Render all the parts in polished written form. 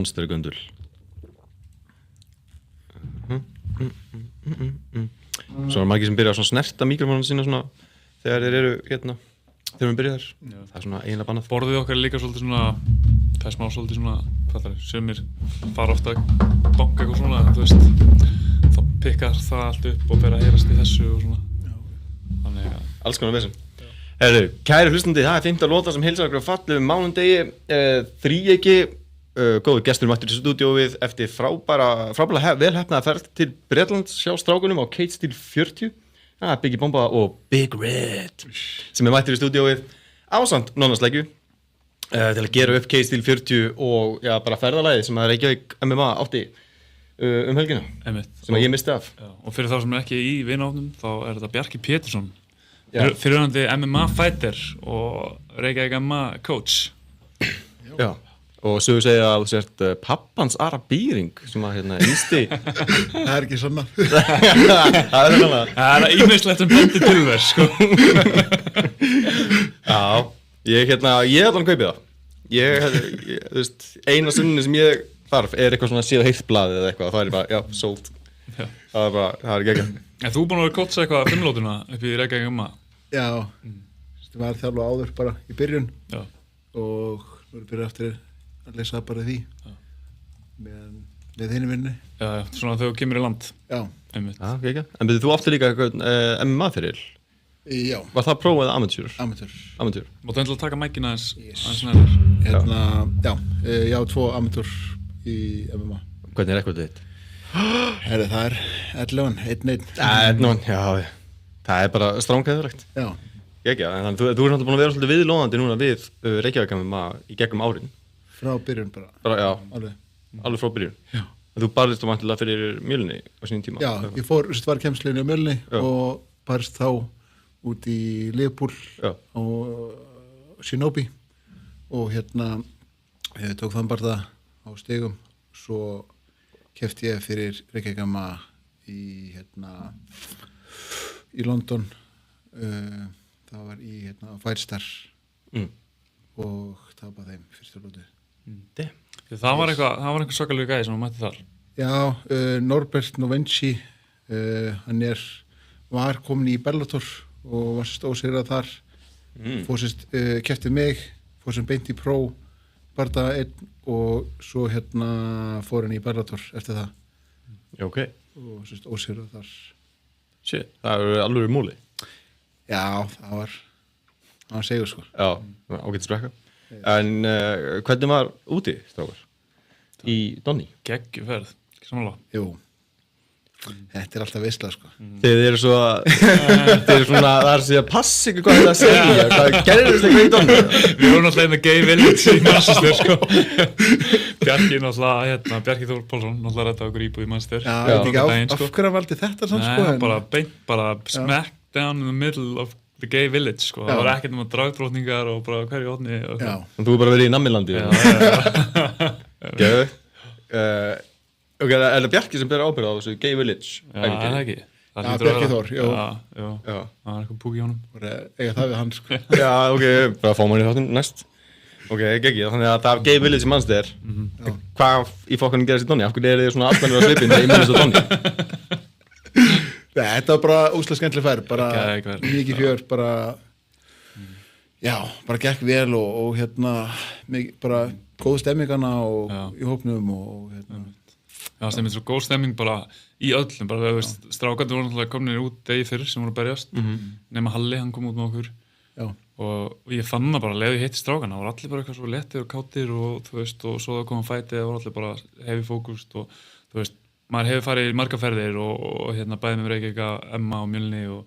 Monstergöndul. Svo margir sem byrja að snerta mikrofónuna sína svona þegar þeir eru hérna þegar við byrjaðir. Það er svona eiginlega bannað. Borðið okkar er líka svolítið svona, það er smá svolítið svona, hvað það er, sumir fara ofta að banka eitthvað svona, þú veist, þá pikkar það allt upp og fer að heyrast í þessu og svona. Þannig að Alls konar vesen. Heyrðu, kæri hlustandi, það er 5. lóta sem heilsar okkur á fallegum mánudegi, þríeyki, góður gestur mættur í stúdíóið eftir frábæra vel heppnaða ferð til Bretlands hjá strákunum á Kate Steel 40. Það er Biggie Bomba og Big Red sem er mættur í stúdíóið ásamt Nonnasleggju til að gera upp Kate Steel 40 og já, bara ferðalagið sem að Reykjavík MMA átti helgina sem að ég misti af. Já, og fyrir þá sem er ekki í vinahópnum þá er þetta Bjarki Pétursson, fyrirhverfandi MMA fighter og Reykjavík MMA coach. Já. Og sögur segja að þú sért pappans Ara Býring sem að hérna innsti. Það er ekki svona. Það er svona. Það er ýmislegt bendir til þess, sko. Já, ég ætla að kaupi það. Þú veist, eina sunni sem ég þarf er eitthvað svona síða heitt blaðið eða eitthvað. Það er bara, já, sold. Já. Það er geggjað. En þú búinn að vera coacha eitthvað 5 lótuna upp í Reykjavík MMA? Já, það var þjálfa áður bara í byrjun. Já. Og nú erum við byrjað eftir að leysa bara því með þinni vinnu. Já, svona þegar þú kemur í land. Já. Einmitt. Já, geggjað. En byrju, þú átti líka eitthvað MMA fyrir? Já. Var það próf eða amatúr? Amatúr. Amatúr. Máttu endilega taka mækina aðeins nærðar? Já, 2 amatúr í MMA. Hvernig er eitthvað þitt? Herri, það er 11, 1-1. Já, það er bara strángæðurlegt. Já. Geggjað, en þú er náttúrulega búin að vera svolítið viðlóðandi núna við Reykjavík MMA í gegnum árin. Frá byrjun bara. Já, alveg frá byrjun. Já. En þú barðist vantilega fyrir Mjölni á sínum tíma. Já, ég var kemslinni á Mjölni og barðist þá út í Liverpool og Shinobi og ég tók þann barða á stigum, svo kefti ég fyrir Reykjavík MMA í London, það var í Firestar og tapaði þeim fyrstu lótu. Það var einhver svakalega gæði sem þú mætti þar. Já, Norbert Novenci, hann var komin í Bellator og var ósigrað þar, kefti mig, fór sem beint í Pro bardaga 1 og svo fór hann í Bellator eftir það. Já, ok. Og ósigrað þar. Shit, það er alveg múli. Já, það var sigur, sko. Já, ágætis brekka. En hvernig var úti, strákar? Í Donny? Geggjuferð, ekki samanlega. Jú, þetta er alltaf veisla, sko. Þið eru svo það er að passa ykkur hvað þetta að segja. Hvað gerðist eitthvað í Donny? Við vorum alltaf einnig gay village í Manchester, sko. Bjarki náttúrulega, Bjarki Þór Pálsson náttúrulega ræddi okkur íbúð í Manchester. Já, ég veit ekki af hverju valdi þetta samt, sko. Nei, bara smack down in the middle of the gay village, sko. Það var ekkert um að dragdrottningar og bara hverju hóðni. Já. En þú er bara verið í Nammilandi. Já. Geðu. Ok, er það Bjarki sem ber ábyrgð á þessu gay village? Já, það er ekki. Já, Bjarki Þór, jú. Já. Það er eitthvað púk í honum. Eiga það við hann, sko. Já, ok, bara fá manni þáttinn næst. Ok, geggið, þannig að það er gay village í Manchester. Hvað í fokkanum gerðist í Donny? Af hverju eru þið svona allanir á svipinn þegar ég minnist á Donny? Þetta var bara úslega skemmtileg ferð, bara mikið fjör, bara gekk vel og bara góð stemmingana og í hópnum og Já, stemming, svo góð stemming bara í öllum, bara strákarnir voru náttúrulega komnir út degi fyrir sem voru að berjast, nema Halli, hann kom út með okkur. Já. Og ég fann það bara, leið ég hitti strákarna, það voru allir bara eitthvað svo lettir og kátir og þú veist, og svo það kom að fæti, það voru allir bara heavy fókust og þú veist, maður hefur farið í marga ferðir og bæði með Reykjavík MMA og Mjölni og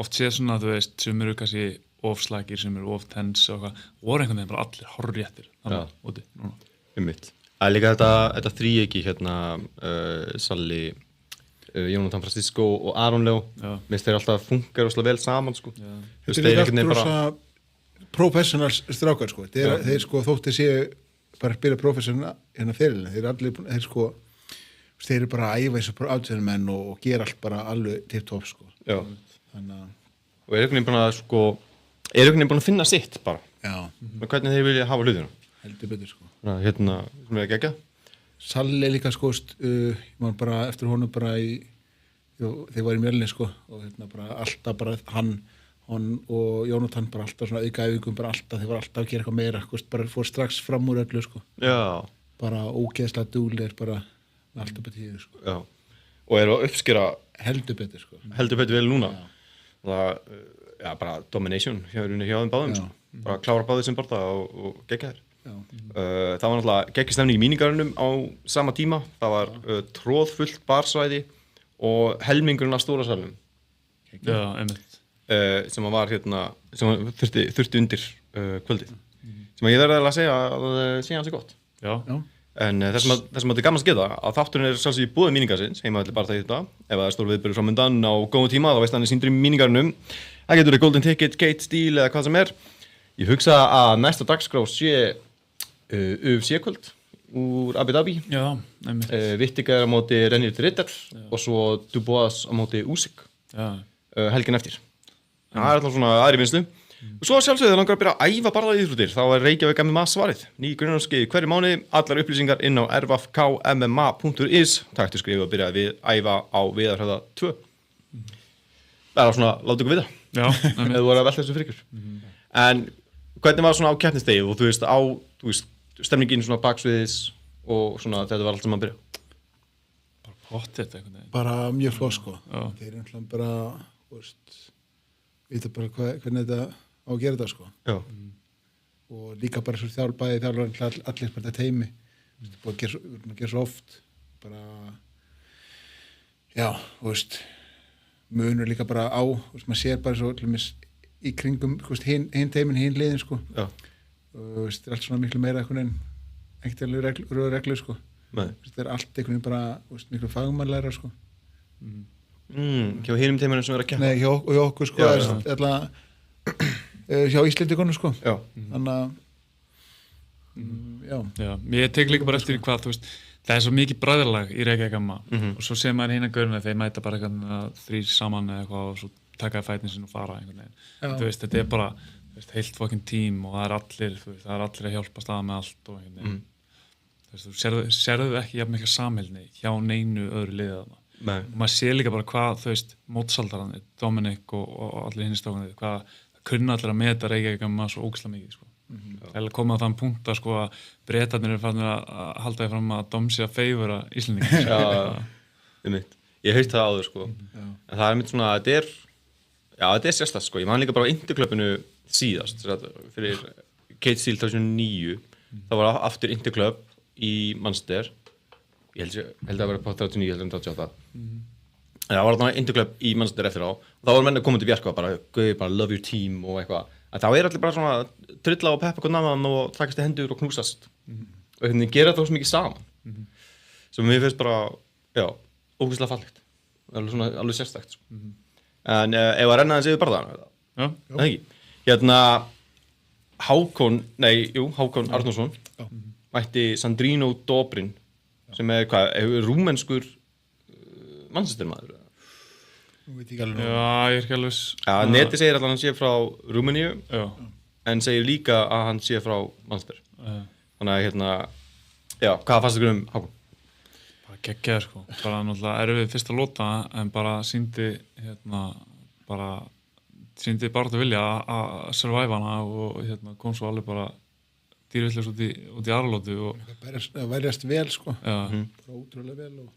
oft séð svona, þú veist, sem eru kannski ofslagir, sem eru of tense og eitthvað, voru einhvern veginn bara allir hárréttir þannig úti núna. Einmitt. Það er líka þetta þríeyki Salli, Jónatan Francisco og Aron Leo. Mér finnst þeir alltaf funkar rosalega vel saman, sko. Þetta er líka rosa professional strákar, sko. Þeir sko þótti séu bara að spila professional fyrirlega. Þeir eru bara að æfa þessu átveðnumenn og gera allt bara alveg tipp-topp, sko. Já. Þannig að... Og er einhvern veginn búin að finna sitt bara. Já. Hvernig þeir vilja hafa hlutina. Heldur betur, sko. Sem er geggjað. Salli líka sko, ég man bara eftir honum bara þegar var í Mjölni sko og hérna bara alltaf bara hann og Jónatan bara alltaf svona auka æfingum bara alltaf, þeir var alltaf að gera eitthvað meira sko, bara fór strax fram úr öllu sko. Já. Bara ógeðslega duglegir bara alltaf betur sko. Já. Og eru að uppskera heldur betur sko. Heldur betur vel núna. Það, já, bara domination hjá þeim báðum sko. Bara klára báðir sem borta og gegga þér. Það var náttúrulega geggjastemning í mínigarunum á sama tíma. Það var tróðfullt barsvæði og helmingurinn af stóra salnum. Já, einmitt. Sem var hérna, sem þurfti undir kvöldið. Sem ég verði að segja að sé hans gott. Já. En þess að þetta er gaman að geta að þátturinn er sjálfsög í búið míningarsins, heimavelli bara þetta. Ef það er stór viðburður framundan á góðum tíma, þá veist hann er sýndur í míningarunum. Það getur Golden Ticket, Gate, Steel eða hvað sem er. Ég hugsa að næsta dagskrá sé UFC-kvöld úr Abu Dhabi. Já, einmitt. Vittiga á móti Renier Ritter og svo Dubois á móti Usyk helgin eftir. Það er alltaf svona aðri vinslu. Og svo sjálfsögðu langar að byrja að æfa barðaíþróttir. Þá er Reykjavík MMA svarið. Ný grunnnámskeið hverju mánuði, allar upplýsingar inn á rvfkmma.is. Taktu skrifu að byrja að æfa á Viðarhöfða 2. Það er svona, láta ykkur vita. Já, ef þú voru að velta þessu fyrir ykkur. En hvernig var svona á keppnisdegi og þú veist, stemningin svona baksviðis og svona þetta var allt sem að byrja? Bara pottþétt einhvern veginn. Bara mjög flott sko. Já. Þeir eru náttúrulega bara, þú veist, vita bara hvernig þetta á að gera þetta sko. Já. Og líka bara svo þjálfar allir bara þetta teimi. Búið að gera svo oft. Bara, já, þú veist, munur líka bara á, þú veist, maður sér bara svo í kringum, þú veist, hinn teimin, hinn liðin sko. Já. Og veist, það er allt svona miklu meira einhvern veginn, ekkert alveg reglur sko. Nei. Það er allt einhvern veginn bara, veist, miklu fagmannlegra sko. Hjá hinum teimunum sem er að keppa? Nei, hjá okkur sko, hjá Íslendingunum sko. Já. Þannig að, Já, ég tek líka bara eftir hvað, þú veist, það er svo mikið bræðarlag í Reykjavík MMA og svo segir maður hinn að gaurna þeir mæta bara eitthvað þrír saman eða eitthvað og svo taka fætin sin og fara einhvern veginn. Þú veist, þetta er bara heilt fucking tím og það er allir, þú veist, það er allir að hjálpa staða með allt og einhvern veginn. Þú veist, þú sérðu ekki jafn mikla samheldni hjá neinu öðru liðið þarna. Nei. Og maður sér líka bara hvað, þú veist, mótsaldararnir, Dominic og allir hinn stofnir, hvað kunna allir að meta Reykjavík MMA svo ógeðslega mikið, sko. Það koma að þann punkt að sko að Bretarnir eru farin að halda því fram að Dom sé að feivura Íslendingar. Já, ég heyrt það áður sko. En það er mitt svona, þetta er sérstakt sko. Ég man líka bara á Interklubinu síðast, fyrir Kate Steel 2009. Það var aftur Interklub í Manchester. Ég held að vera på 39, heldur en 88. Það var þarna Interklub í Manchester eftir á. Og þá var menn að koma til Bjarka og bara love your team og eitthvað. En þá er allir bara svona trylla og peppa hvern annan og takast í hendur og knúsast. Og hvernig gera það svo mikið saman. Sem mér finnst bara, já, ógeðslega fallegt. Alveg sérstakt. Sko. En ef að renna þess yfir bara það. Já. Það ekki. Hérna, Hákon Arnórsson mætti Sandrino Dobrin sem er rúmenskur mannsisturmaður. Nú veit ég ekki alveg. Já, ég er ekki alveg... Já, neti segir að hann sé frá Rúmeníu, Já. en segir líka að hann sé frá Manchester. Þannig að hérna, já, hvað fannst ykkur Hákon? Bara geggjaður, sko. Bara náttúrulega erfið fyrst að lóta, en bara sýndi bara að vilja að survive hana og kom svo alveg bara dýrvillis út í aðralótu og... Það verjast vel, sko. Já. Bara ótrúlega vel og...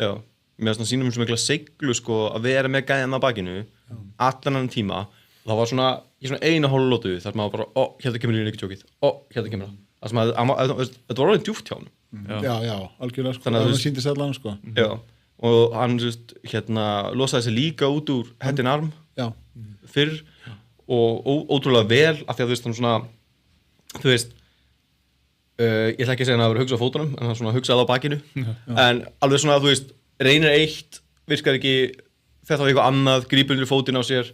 Já. Mér finnst það sýnum svo mikla seglu sko að vera með gæðan á bakinu allan annan tíma og það var svona í svona einu hálfu lótu þar sem maður bara, hérna kemur líka tjókið, hérna kemur það. Þetta var alveg djúpt hjá hann. Já, algjörlega sko, það sýndist allan sko. Já, og hann hérna losaði sig líka út úr hendin arm fyrr og ótrúlega vel af því að þú veist hann svona, þú veist, ég ætla ekki að segja hann að vera að hugsa á fótunum en hann svona hugsaði á bakinu, en alveg svona þú veist, reynir eitt, virkar ekki, þetta var eitthvað annað, grípur undir fótinn á sér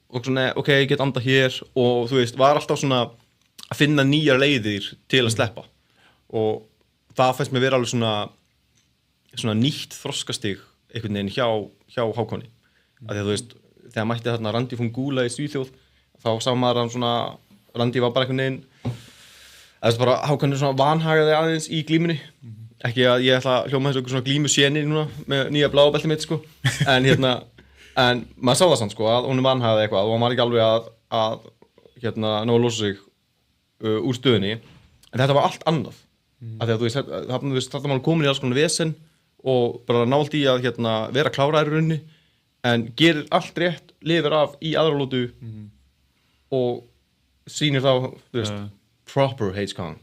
og svona, ok, ég get andað hér og þú veist, var alltaf svona að finna nýjar leiðir til að sleppa og það fannst mér vera alveg svona nýtt þroskastig einhvern veginn hjá Hákoni af því að þú veist, þegar mætti þarna Randi Fungula í Svíþjóð, þá sá maður hann svona, Randi var bara einhvern veginn bara Hákon er svona vanhagaði aðeins í glímunni ekki að ég ætla að hljóma þessu eitthvað svona glímu séni núna með nýja bláa belti mitt sko en en maður sá það samt sko að honum vanhæði eitthvað og hann var ekki alveg að ná að losa sig úr stöðunni en þetta var allt annað af því að þú veist þarna var komin í alls konar vesen og bara nált í að vera kláraður í rauninni en gerir allt rétt, lifir af í aðra lótu og sýnir þá, þú veist, proper H-Kong.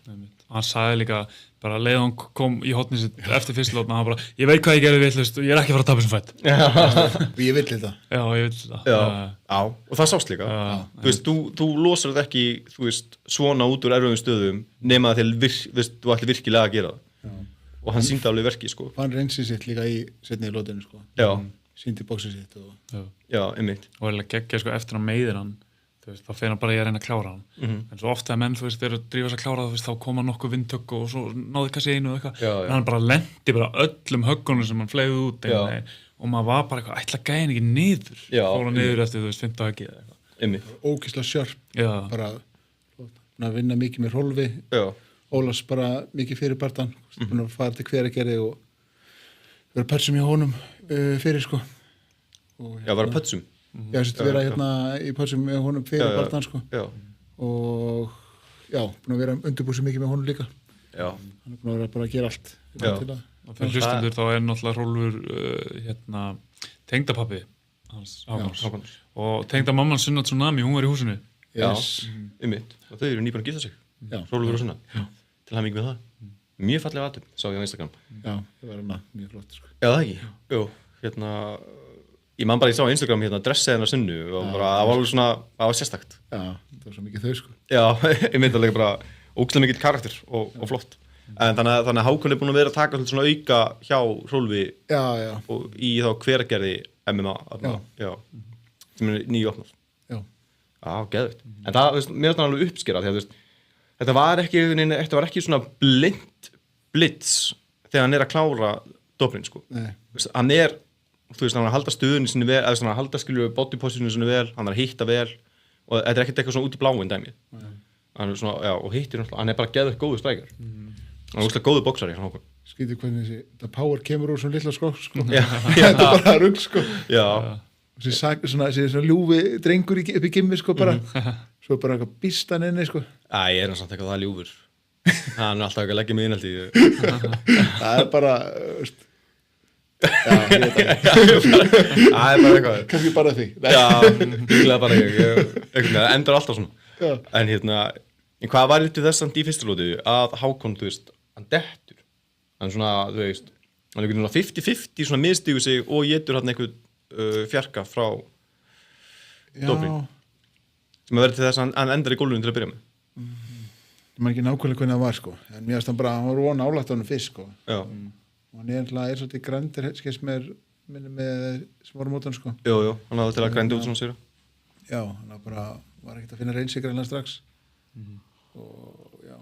Hann sagði líka, bara leið hann kom í hotnið sitt eftir fyrst lótna, hann bara, ég veit hvað ég gerði vitlaust og ég er ekki að fara að tapa þessum fætt. Og ég vill þetta. Já, ég vill þetta. Já, og það sást líka. Þú veist, þú losar þetta ekki, þú veist, svona út úr erfiðum stöðum nema til, þú ætlir virkilega að gera það. Og hann sýndi alveg verkið, sko. Hann reynsið sitt líka í setni í lótinu, sko. Já. Sýndi bóksið sitt og... Já, einmitt. Og geggja, sko, eftir að meiðir hann, þú veist, þá fer hann bara að reyna að klára hann. En svo ofta menn, þú veist, eru að drífa sig að klára það, þú veist, þá koma nokkuð vindtök og svo náði kannski einu og eitthvað. En hann bara lendi bara öllum höggunum sem hann fleigði út og maður var bara eitthvað, ætla gæðin ekki niður. Fór hann niður eftir, þú veist, 15 höggið eða eitthvað. Einmitt. Ógeðslega sjörp. Bara að vinna mikið með Hrólfi. Ólafs bara mikið fyrir barðan. Búin að fara til Hveragerði og vera pötsum í honum fyrir, sko. Já, vera pötsum. Já, þetta vera hérna í pötsum með honum fyrir barðan, sko. Og já, búin að vera undirbúsið mikið með honum líka. Já. Hann búin að vera bara að gera allt. Já. Og fyrir hlustendur þá náttúrulega Hrólfur tengdapappi hans Hákons. Og tengdamamman Sunna Tsunami, hún var í húsinu. Yes. Einmitt. Og þau eru nýbúin að gifta sig. Hrólfur og Sunna. Til hann mikið með það. Mjög fallega aðtöp, sá ég á Instagram. Já, það var hérna mjög flott, sko. Já, það ekki. Jú, ég man bara ég sá á Instagram dressið hennar Sunnu og bara það var alveg svona, það var sérstakt. Já, það var svo mikið þau, sko. Já, ég myndi alveg bara ógeðslega mikill karakter og flott. En þannig að Hákon búin að vera að taka svona auka hjá Hrólfi og í þá Hveragerði MMA, sem er nýopnað. Já, geðveikt. En það, mér er alveg uppskerað, því að þetta var ekki svona blitz þegar hann er að klára Dobrin, sko. Hann er, þú veist, hann er að halda stöðunni sinni vel, eða svona að halda body positioninu sinni vel, hann er að hitta vel og þetta er ekkert eitthvað svona út í bláin dæmi. Hann er svona, já, og hittir náttúrulega, hann er bara geðveikt góður strækjar. Hann er úrslega góður boxari, hann Hákon. Skýtir hvernig þetta power kemur úr svona litla sko. Þetta er bara rugg, sko. Já. Svona ljúfi drengur upp í gimmi, sko, bara. Svo bara eitthvað býstan inni, sko. Ég er samt eitthvað það ljúfur. Hann er alltaf ekki að leggja mig innhaldi. Það er bara, já, ég veit það er bara eitthvað. Kannski bara því. Já, líklega bara það endur alltaf svona. En hvað var þetta þess í fyrstu lótu að Hákon, þú veist, hann dettur. Hann svona, þú veist, hann er einhvern veginn 50-50 svona miðstígur sig og getur hann einhvern fjarka frá Dobrin. Sem að verði til þess að hann endar í gólfinu til að byrja með. Ég man ekki nákvæmlega hvernig það var, sko. En mér finnst hann var von álætt á hann fyrst, sko. Já. Og hann er svolítið grændir, skils með sem voru mótan, sko. Jú, hann hafði til að grændi út svona sér. Já, hann var ekkert að finna reynsikrænlega strax. Og já.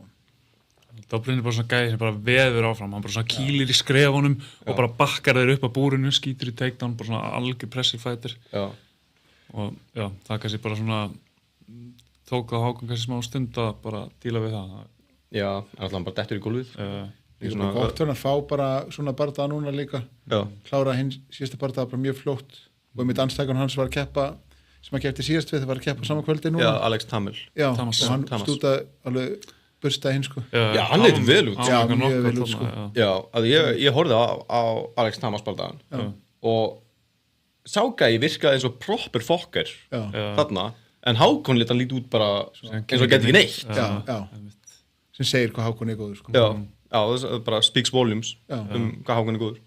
Dobrin er bara svona gæði sem bara veður áfram, hann bara svona kýlir í skrefunum og bara bakkar þeir upp að búrinu, skýtur í takedown, bara svona algjör pressure fighter. Já. Og já, það kannski bara svona tók það Hákon kannski smá stund að bara díla við það. Já, en alltaf hann bara dettur í gólfið. Ég er svona gott að fá bara svona bardaða núna líka. Já. Klára hinn síðasta bardaða bara mjög fljótt. Og mitt anstækun hans var að keppa, sem hann keppti síðast við, það var að keppa saman kvöldi núna. Já, Alex Tamil. Já, og hann stútaði alveg burstaði hinn, sko. Já, hann leit vel út. Já, mjög vel út, sko. Já, ég horfði á Alex Tamas bardaðan. Og ságæi virkaði eins og proper fokker þarna. En Hákon lét hann lítið út bara eins og geti ekki neitt. Já. Sem segir hvað Hákon er góður, sko. Já, það bara speaks volumes hvað Hákon er góður.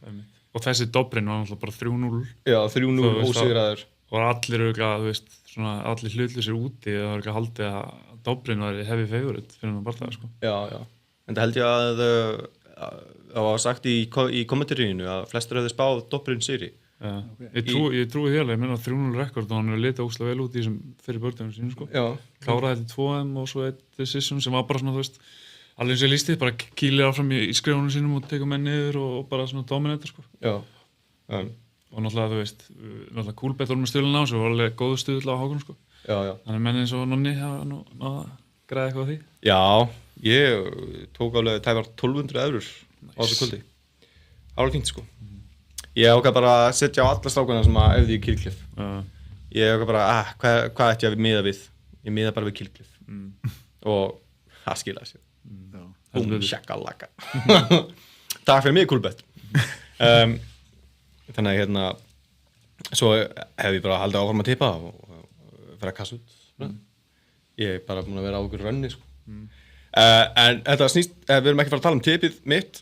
Og þessi Dobrin var náttúrulega bara 3-0. Já, 3-0 ósigraður. Og allir auðvitað, þú veist, svona allir hlutlausir úti og auðvitað haldið að Dobrin var heavy favorite fyrir hann bardaða, sko. Já. En það held ég að það var sagt í kommentaríinu að flestir hefði spáð Dobrin sigri. Ég trúi því alveg, ég meina 3-0 rekord og hann hefur litið óslega vel út í þessum fyrir börnum sínu, sko. Kláraði þetta 2M og svo eitt decision sem var bara svona, þú veist, alveg eins og ég lísti, bara kýlir áfram í skrefunum sínum og tekur menn niður og bara svona dominator, sko. Og náttúrulega, þú veist, náttúrulega Coolbet voru með stjólinn á sig og var alveg góðu stuðull á Hákon, sko. Þannig menn eins og Nonni að græða eitthvað á því. Já, ég tók alveg tæpar 1200 eurur á þessu kvöldi. Það var fínt sko. Ég ákvað bara að setja á alla strákana sem að æfði í Kýrkliff. Ég ákvað bara, hvað ætti ég að miða við? Ég miða bara við Kýrkliff. Og það skilaði sér. Shakalaka. Takk fyrir mig, Kúlbett. Þannig að svo hef ég bara haldið áfram að tippa og vera að kassa út. Ég er bara búin að vera á okkur rönni sko. En þetta snýst, við erum ekki að fara að tala um tippið mitt.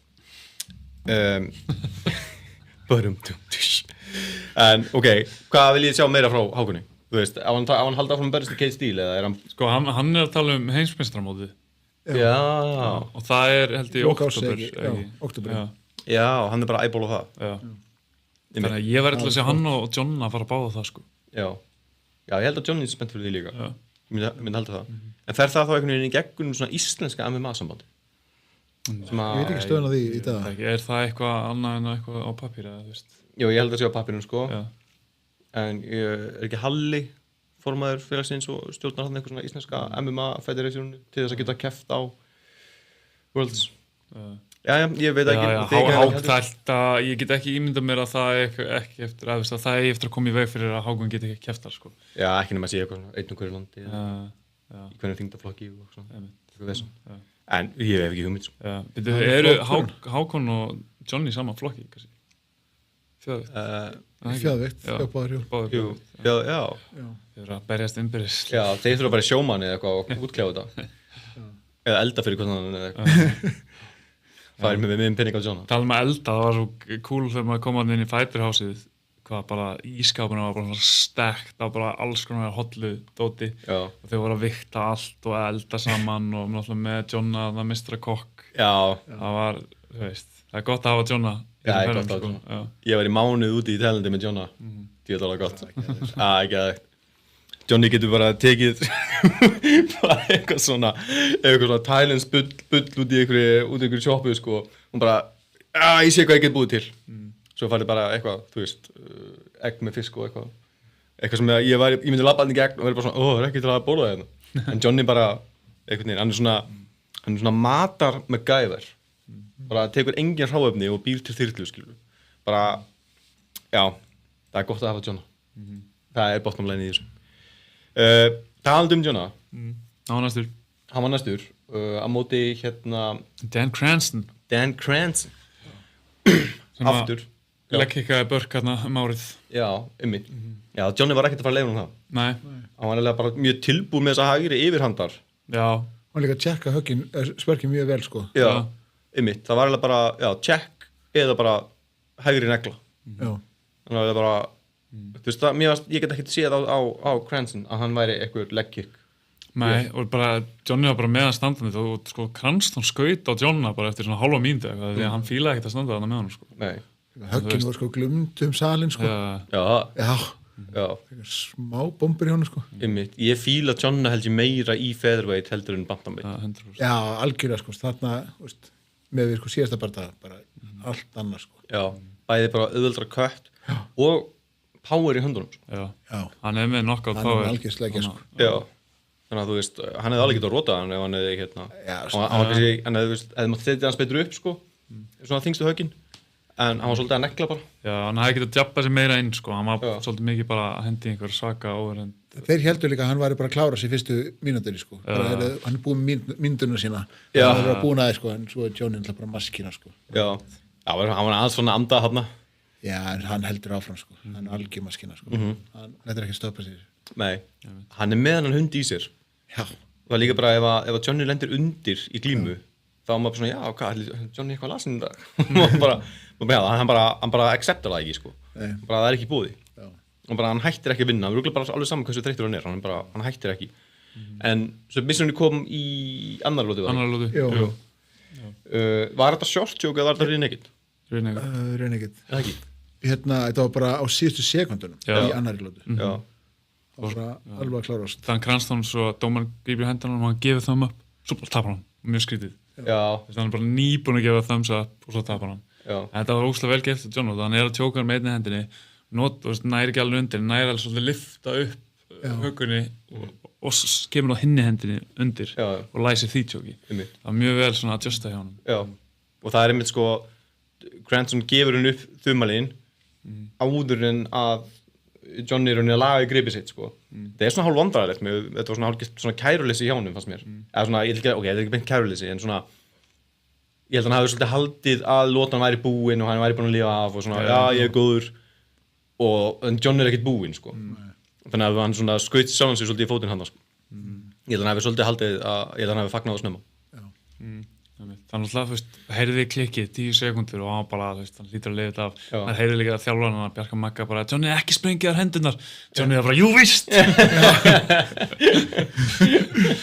En ok, hvað vil ég sjá meira frá Hákoni? Þú veist, á hann halda áfram að berjast í Kate Steele eða er hann... Sko, hann er að tala um heimsmeistaramótið. Já. Og það er, held ég, október. Já, hann er bara æból á það. Já. Þannig að ég verði til að sjá hann og John að fara að báða það, sko. Já, ég held að John er spennt fyrir því líka. Já. Ég myndi halda það. En fer það þá einhvern veginn í gegnum svona íslenska MMA-sambandi? Ég veit ekki stöðun á því í dag. Er það eitthvað annað en eitthvað á pappír, eða, þú veist? Jú, ég held að sé á pappírinu, sko. Já. En er ekki Halli formaður félagsins og stjórnar hann eitthvað svona íslenska MMA-federationu til þess að geta keppt á Worlds? Ég veit ekki. Ég get ekki ímyndað mér að það ekki eftir að koma í veg fyrir að Hákon geti ekki keppt þar, sko. Já, ekki nema að sé eitthvað einn og hverju landi í hvernig þyngdaflokki og svona. En ég hef ekki hugmynd, sko. Eru Hákon og Johnny sama flokki, kannski? Fjárveikt, báður. Já. Þeir eru að berjast innbyrðis. Já, þeir þurfa bara sjómanni eða eitthvað og útkljá þetta. Eða elda fyrir hvernig eða eitthvað. Það er með penning á John. Talað að elda, það var svo cool þegar maður kom inn í Fighterhásið. Hvað bara ískápuna var bara stekt á bara alls konar hollu dóti. Já. Og þau voru að vikta allt og elda saman og náttúrulega með Jonna, það mistra kokk. Já. Það var, þú veist, það er gott að hafa Jonna. Já, ég gott að Jonna. Ég var í mánuð úti í Tælandi með Jonna. Það er alveg gott. Ekki aðeitt. Johnny getur bara tekið bara eitthvað svona Thailands bull út í einhverju sjoppu, sko. Hún bara, ég sé hvað ég get búið til. Svo farið bara eitthvað, þú veist, egg með fisk og eitthvað sem ég myndi labba hann í gegn og verið bara svona, það er ekki til að borða þetta. En Johnny bara, einhvern veginn, hann er svona matar með gæðar. Bara tekur engin hráefni og býr til þyrlu, skilur. Bara, já, það er gott að hafa Jonna. Það er bottomline í þessu. Talandi Jonna. Hann var næstur. Á móti Dan Cranston. Aftur. Leggkikkaði Börk hérna árið. Já, einmitt. Já, Johnny var ekkert að fara að leifa það. Nei. Hann var eiginlega bara mjög tilbúið með þessa hægri yfirhandar. Já. Hann líka að tjekka spörkin mjög vel, sko. Já, einmitt. Það var eiginlega bara, check eða bara hægri negla. Já. Þannig að það bara, þú veist það, ég get ekki séð á Cranston að hann væri eitthvað leggkikk. Nei, og bara, Johnny var bara meðan standandi og sko Cranston skaut á Jonna bara eftir svona hálfa mínútu eitthvað, því að hann fílaði ekkert að standa þarna með hann, sko. Nei. Höggin var sko glumd salin, sko. Já. Smá bombur í honum, sko. Einmitt. Ég fíla Jonna held ég meira í featherweight heldur en bantamweight. Já, algjörlega, sko. Þarna, veist, með við sko síðasta bara allt annað, sko. Já, bæði bara auðveldra kött og power í höndunum, sko. Já. Hann með knockout power. Hann algjör sleggja, sko. Já. Þannig að þú veist, hann hefði alveg getað að rota hann ef hann hefði hann hefði mátt setja hans betur upp, sko, svona þingstu höggin, en hann var svolítið að negla bara. Já, hann hefði getað að djappa sig meira inn, sko, hann var svolítið mikið bara að hendi einhver svaka overhend. Þeir heldur líka að hann væri bara að klára sig fyrstu mínútur, sko. Hann er búin mínúturna sína, hann er búin aðeins, sko, en svo er Johnny alltaf bara maskina, sko. Já, hann var aðeins svona andað þarna. Já, en hann heldur áfram, sko, hann er algjör maskina, sko. Hann lætur ekki stöpa sig. Nei, hann er með hann hund í sér. Já. Það er líka bara ef að Johnny lendir undir í glímu, þá er maður svona, já, hvað, Johnny eitthvað lasin í dag? Hann bara acceptar það ekki, sko. Bara það er ekki í boði. Og bara hann hættir ekki að vinna, við erum bara alveg saman hversu þreyttur hann er, hann hættir ekki. En submissionin kom í annar lótu, var það? Jú. Var þetta short choke eða var þetta rear naked? Rear naked. Eða ekki? Þetta var bara á síðustu sekundunum í annari lótu. Já. Það var alveg að klárast. Þannig Cranston svo að dómarinn grípur hendan og hann gefið thumb up, svo bara tapar hann, mjög skrítið. Já. Þannig hann er bara nýbúin að gefa thumbs up og svo tapar hann. Já. En þetta var óslega vel gert til John, hann er að tjóka hann með einni hendinni, næri ekki alveg undir, næri alveg svolítið lyfta upp höggunni og kemur á hinni hendinni undir og læsir því tjóki. Það var mjög vel svona að adjusta hjá hann. Já. og það einmitt sko Granson gefur hann upp þumalinn áður en að Johnny er að laga í gripið sitt sko. Það svona hálf vandræðilegt með, þetta var svona hálf svona kæruleysi hjá honum fannst mér eða svona, ég held ekki beint kæruleysi en svona ég held að hann hafi svolítið haldið að lotan væri búinn og hann væri búinn að lifa af og svona, já, ég er góður en John er ekkert búinn, sko. Þannig að hann svona skaut sjálfan sig svolítið í fótinn hann, sko. Ég held að hann hafi svolítið haldið ég held að hann hafi fagnað á snemma. Þannig að, þú veist, heyrði klikkið 10 sekúndur og hann bara, þú veist, hann lítur að leiða þetta af. Hann heyrði líka að þjálfan hann að Bjarka Magga bara, Johnny, ekki sprengið þar hendurnar. Johnny er bara, jú, víst!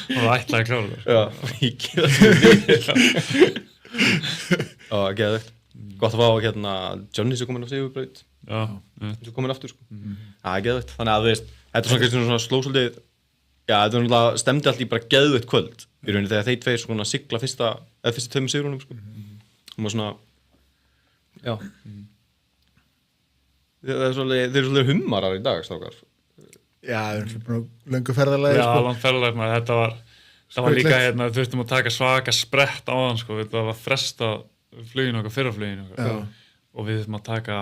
Og það ætlaði að klára það. Já, ég gera það. Já, geðveikt. Gott að fá hérna Johnny sem kominn á sigurbraut. Já. Sem kominn aftur, sko. Já, geðveikt. Þannig að, þú veist, þetta er svona slósaldið. Já, þetta var náttúrulega stemdi allt í bara geðveikt kvöld í rauninni þegar þeir tveir svona sigla fyrstu tveimur sigrunum, sko. Og maður svona, já. Þeir eru svolítið hummarar í dag, strákar. Já, þeir eru búin að löngu ferðalagi, sko. Já, langt ferðalagi, maður, þetta var líka, hérna, þurftum að taka svaka sprett á þann, sko, þetta var fresta fluginu okkar, fyrra fluginu okkar. Og við þurftum að taka,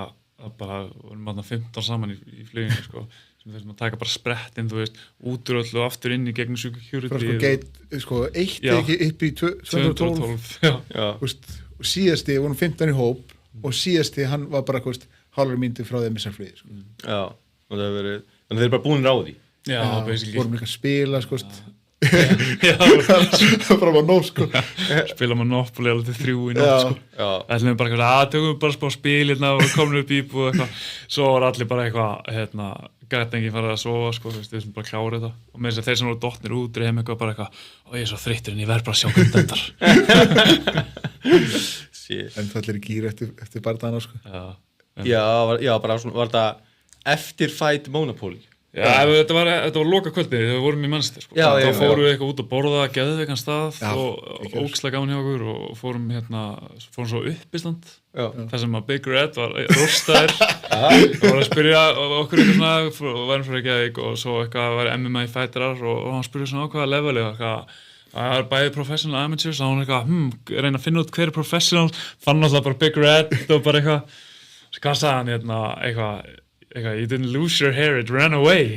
bara, vorum þarna 15 saman í fluginu, sko. Þessum að taka bara sprettinn, þú veist, út úr öllu og aftur inn í gegnum security. Bara sko gate, sko, eitt ekki upp í 212. Já. Og síðasti, vorum 15 í hóp og síðasti, hann var bara, hálfur mínútu frá því að missa flugið, sko. Já, og það hefur verið, þannig þeir eru bara búinir á því. Já, basically. Vorum líka að spila, sko. Já. Það bara var nóg, sko. Spila Monopoly alveg til 3 í nótt, sko. Já. Ætlum við bara tökum við bara spá spil hérna og komum upp íbúð og eitthvað. Svo var allir bara eitthvað, gæti enginn farið að sofa, sko, þú veist, við sem bara klára þetta. Og með þess að þeir sem voru dottnir út heim eitthvað bara eitthvað, ég er svo þreyttur en ég verð bara að sjá hvernig þetta endar. En það allir í gýr eftir bardagana, sko. Já, bara svona, var þetta eftir fight Monopoly? Já, þetta var loka kvöldið þegar við vorum í Manchester, sko. Þá fórum við eitthvað út að borða, geðveikan stað og ógeðslega gaman hjá okkur og fórum svo upp Ísland. Það sem að Big Red var rostaður og var að spyrja okkur eitthvað svona og værum frá Reykjavík og svo eitthvað var MMA fighterar og hann spurði svona á hvaða leveli það er bæði professional amateurs og hann eitthvað, reyna að finna út hver er professional, fann alltaf bara Big Red og bara eitthvað, hvað sagði hann eitthvað, you didn't lose your hair, it ran away.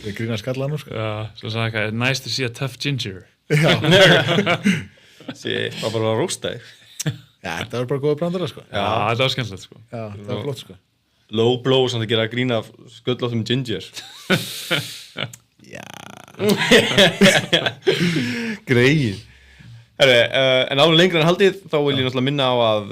Við grína skallan, sko. Já, svo sagði eitthvað, nice to see a tough ginger. Það bara var róstæg. Já, þetta var bara góða brandara, sko. Já, þetta var skemmtilegt, sko. Já, það var flott, sko. Low blow samt að gera grína af sköllóttum ginger. Já. Greið. En áður lengra en haldið, þá vil ég náttúrulega minna á að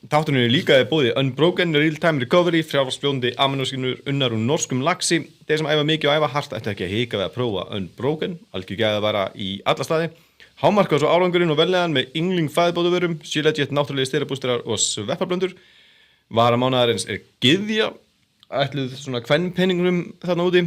þátturinn er líka bóði Unbroken, Real Time Recovery, frjálsfljóðandi aminoskynur unnar úr norskum laxi. Þeir sem æfa mikið og æfa hart ættu ekki að hika við að prófa Unbroken, algjör gæði að vara í alla staði. Hámarka svo árangurinn og vellegan með yngling fæðbóðuvörum, Shilajit, náttúrulega styrabústerar og sveppablöndur. Varamánaðarins er gyðja, ætluð svona kvennpenningnum þarna úti.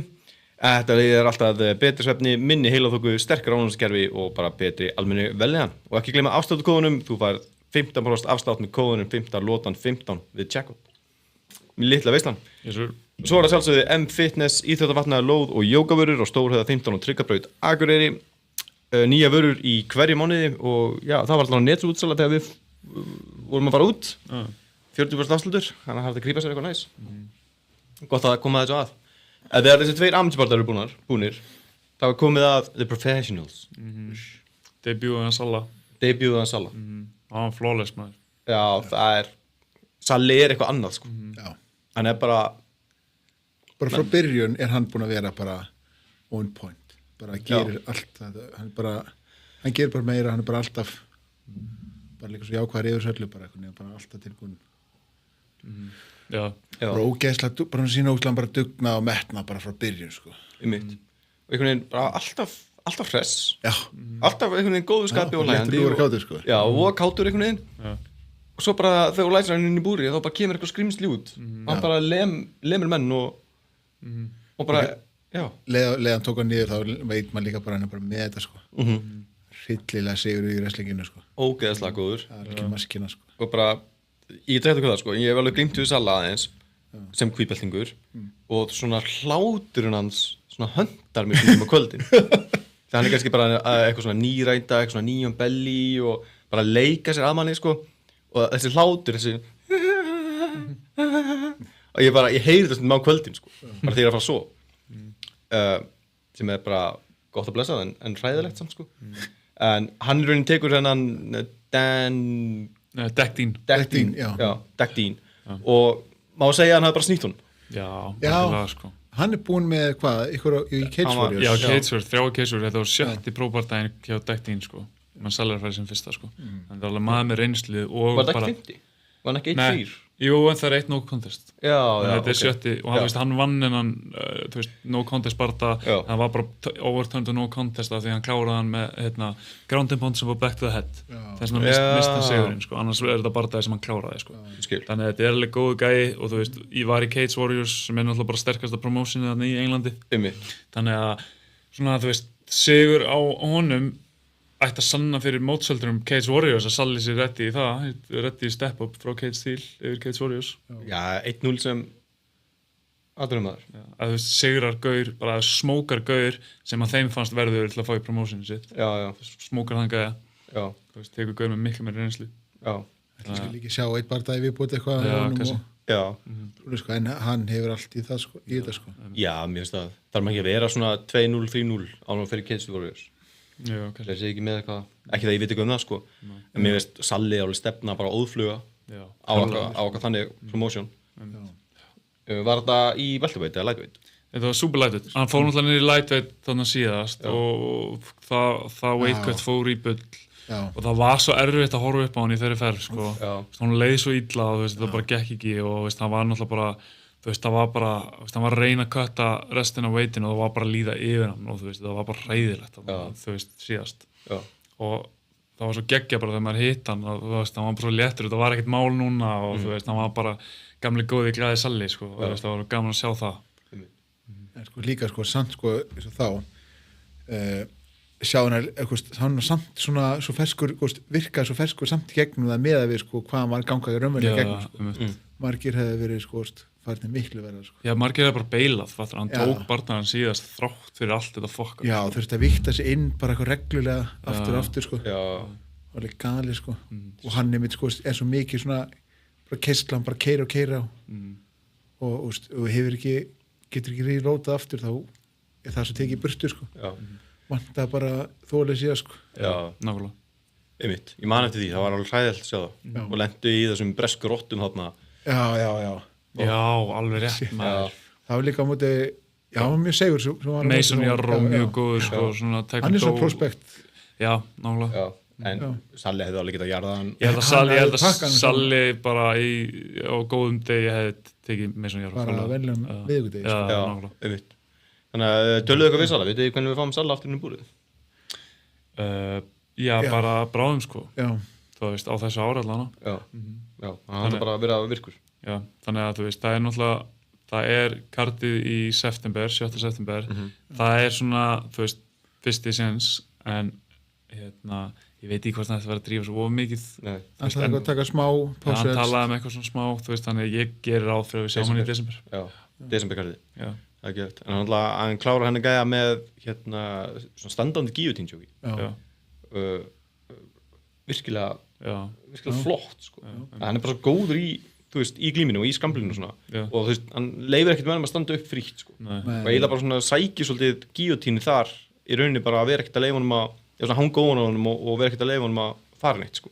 Þetta er alltaf betri svefni, minni heilaþóku, sterkara ánæmiskerfi og bara betri almenni vellegan. Og ekki gleyma afsláttukóðunum, þú fær 15% afslátt með kóðunum 15lotan15 við checkout. Mér litla veislan. Svo er það sjálfsögði M-Fitness, íþróttafatnaðar lóð og jógavörur og Stórhöfða 15 og Tryggabraut Akureyri. Nýja vörur í hverju mánuði og já, það var alltaf netútsala þegar við vorum að fara út. 40% afsláttur, þannig að það er að grípa sér eitthvað næs. Gott að koma þessu að. Þegar þessi 2 amatörbardar eru búnir, þá er komið að The Professionals. Debutið Salla. Hann var flawless, maður. Já, það er Salli er eitthvað annað, sko. Já. Hann er bara Frá byrjun er hann búinn að vera bara on point. Bara gerir allt hann gerir bara meira, hann er bara alltaf bara líka svo jákvæður yfir söllu bara alltaf tilbúin. Já. Bara ógeðslega, bara sína ógeðslega bara dugna og metna bara frá byrjun, sko. Einmitt. Og einhvern veginn bara alltaf hress. Já. Alltaf einhvern veginn góðu skapi og hlæjandi. Kátur, sko. Já, og kátur einhvern veginn. Já. Og svo bara þegar þú læsir hann inn í búri þá bara kemur eitthvað skrimsli út. Hann bara lemur menn og bara, já. Leðan tók hann niður þá veit maður líka bara hann er bara með þetta, sko. Hryllilega sigur í wrestlinginu, sko. Ógeðslega góður. Það er ekki maskina, sko. Og bara ég dreifði hvað það, sko, ég hef alveg gleymt við Salla aðeins sem hvíbeltingur og svona hláturinn hans svona höndar mér svona á kvöldin þegar hann kannski bara eitthvað svona nýrænda, eitthvað svona nýjum belly og bara leika sér að manni, sko, og þessi hlátur, þessi og ég heyri þetta með á kvöldin, sko, bara þegar ég að fara svo sem bara gott að blessa það, en hræðilegt samt, sko en hann í rauninni tekur hennan Deckdín og má segja að hann hafði bara snýtt hún já, sko hann búinn með hvað, ykkur í Cage Warriors já, Cage Warriors, 3 Cage Warriors, þetta var 7. próbardaginn hjá Deckdín, sko mann sælar færi sem fyrsta, sko þannig að alveg maður með reynslu og var þetta ekki 50? Var hann ekki 1-4? Jú, en það er 1 no contest þetta er 7. og hann, hann vann hennan no contest barda hann var bara overturned og no contest af því hann kláraði hann með ground and pound sem var back to the head þess að hann mist hann sigurinn, sko annars er þetta bardaði sem hann kláraði, sko þannig að þetta er alveg góðu gæi og þú veist, ég var í Cage Warriors sem er náttúrulega bara sterkasta promotionið þarna í Englandi þannig að svona, þú veist, sigur á honum ætti að sanna fyrir mótsöldurum Cage Warriors að Salli sér reddi í það, reddi í step up frá Cage Steel yfir Cage Warriors. Já, 1-0 sem aðrunumæður. Að þú veist, sigrar gaur, bara smókar gaur sem að þeim fannst verður til að fá í promotionu sitt. Já. Smókar þann gæja. Já. Þú veist, tekur gaur með miklu meiri reynslu. Já. Það skal líka sjá eitt bardagi viðbúti eitthvað. Já, kannski. Já. Sko, en hann hefur allt í það, sko, í þetta, sko. Já, mér finnst það. Þarf maður ekki að vera svona 2-0, 3-0 ánum fyrir Cage Warriors. Já, kannski. Það sé ekki með eitthvað, ekki það ég veit ekki það, sko. En mér finnst Salli alveg stefna bara óðfluga á okkar þannig promotion. Var þetta í welterweight eða lightweight? Þetta var super lightweight. Hann fór náttúrulega niður í lightweight þannig síðast og það weight cut fór í bull og það var svo erfitt að horfa upp á hann í þeirri ferð, sko. Hann leið svo illa og það bara gekk ekki og hann var náttúrulega bara, það var bara, hann var að reyna að cutta restina af weightinu og það var bara að líða yfir hann og það var bara hræðilegt, síðast. Og það var svo geggja bara þegar maður hitt hann og hann var bara svo léttur, það var ekkert mál núna og hann var bara gamli góði glæði Salli, sko, og það var gaman að sjá það. En sko líka, sko, samt, sko, eins og þá, sjá hann samt svona svo ferskur, virkaði svo ferskur samt í gegnum það með að við, sko, hvað hann var gangaði raunverulega gegnum, sko. Margir hefði verið, sko, farnir miklu verða, sko. Já, margir hefði bara beilað, fattur, hann tók barnaðan síðast þrátt fyrir allt þetta fokka. Já, þurfti að vikta sig inn bara eitthvað reglulega aftur, sko. Já. Það var líka gali, sko. Og hann er mitt, sko, er svo mikið svona bara keislan, bara keira á og hefur ekki getur ekki ríðlótað aftur, þá er það sem tekið í burtu, sko. Vantar bara þólið síðan, sko. Já, nákvæmlega. Einmitt, ég man eftir því, það var alveg hræðilegt að sjá það og lentu í þessum bresku rottum þarna. Já, alveg rétt, maður. Það var líka á móti, já, hann var mjög segur. Mason Jarró, mjög góður, sko, svona taekwondo. Hann er svo prospekt. Já, nákvæmlega. En Salli hefði alveg getað að jarða hann. Ég held að Salli bara á góðum degi hefði tekið Mason Jarró. Bara venlegum viðugudegi. Já, nákvæmlega. Einmitt. Þannig að töluðu eitthvað við Salla, vitið þið hvernig við fáum Salla aftur inn í búrið? Já, bara bráðum, sko. Já. Þú veist, á þessu ári allan. Já, hann hefði bara verið að virkur. Já, þannig að þú veist, það er náttúrulega, það er kartið í september, 7. september. Það er svona, þú veist, fyrsti séns, en ég veit ekki hvort það ætti að vera að drífa svo mikið. Nei. Það er að taka smá pásu. Hann talaði um eitthvað svona smá, þú veist, þannig að ég gerir ráð fyrir að við sjáum hann í desember. Já, desemberkartið. Já. Það er gett. En hann klárar henni gæja með svona standandi guillotine-sjóki. Já. Virkilega flott, sko. Hann er bara svo góður í, þú veist, í glíminu og í skamblinu og svona. Já. Og þú veist, hann leifir ekkert með hann að standa upp frítt, sko. Nei. Og eiginlega bara svona sækir svolítið guillotine þar í rauninni bara að vera ekkert að leifa honum að hanga ofan á honum og vera ekkert að leifa honum að fara neitt, sko.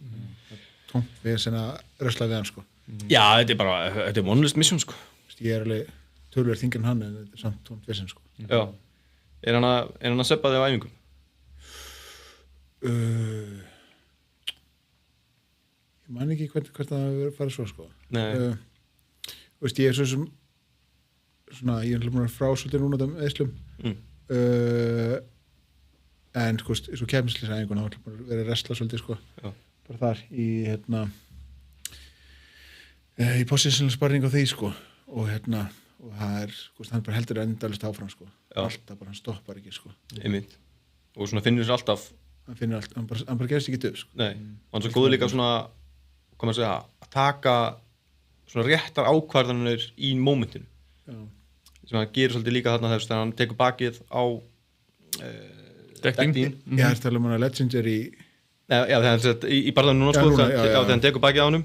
Við erum svona rösla við hann, sko. Já, þetta er vonlust mission, sko. Ég er alveg tölver þingin hann en þetta er samt tónt við sem, sko. Já. Er hann að seppa þig á æfingum? Ég man ekki hvert það hefur farið svo, sko. Nei. Veist, ég er svo sem svona, ég er alveg frá svolítið núna á eðslum. En sko, svo kemslisæðingun þá ætlum verið að wrestla svolítið, sko. Já. Bara þar í í positional sparring á því, sko. Og og það er, sko, hann bara heldur endalaust áfram, sko. Alltaf bara, hann stoppar ekki, sko. Einmitt. Og svona finnur sér alltaf. Hann bara gerist ekki döf, sko. Nei. Og hann er svo góður líka svona, hvað maður segja, að taka svona réttar ákvarðanir í mómentinu. Já. Sem hann gerir svolítið líka þarna þegar hann tekur bakið á Dektin. Ég er að tala hana Legendary Já, það í barðanum núna Já, sko, núna, þegar hann tekur bakið á honum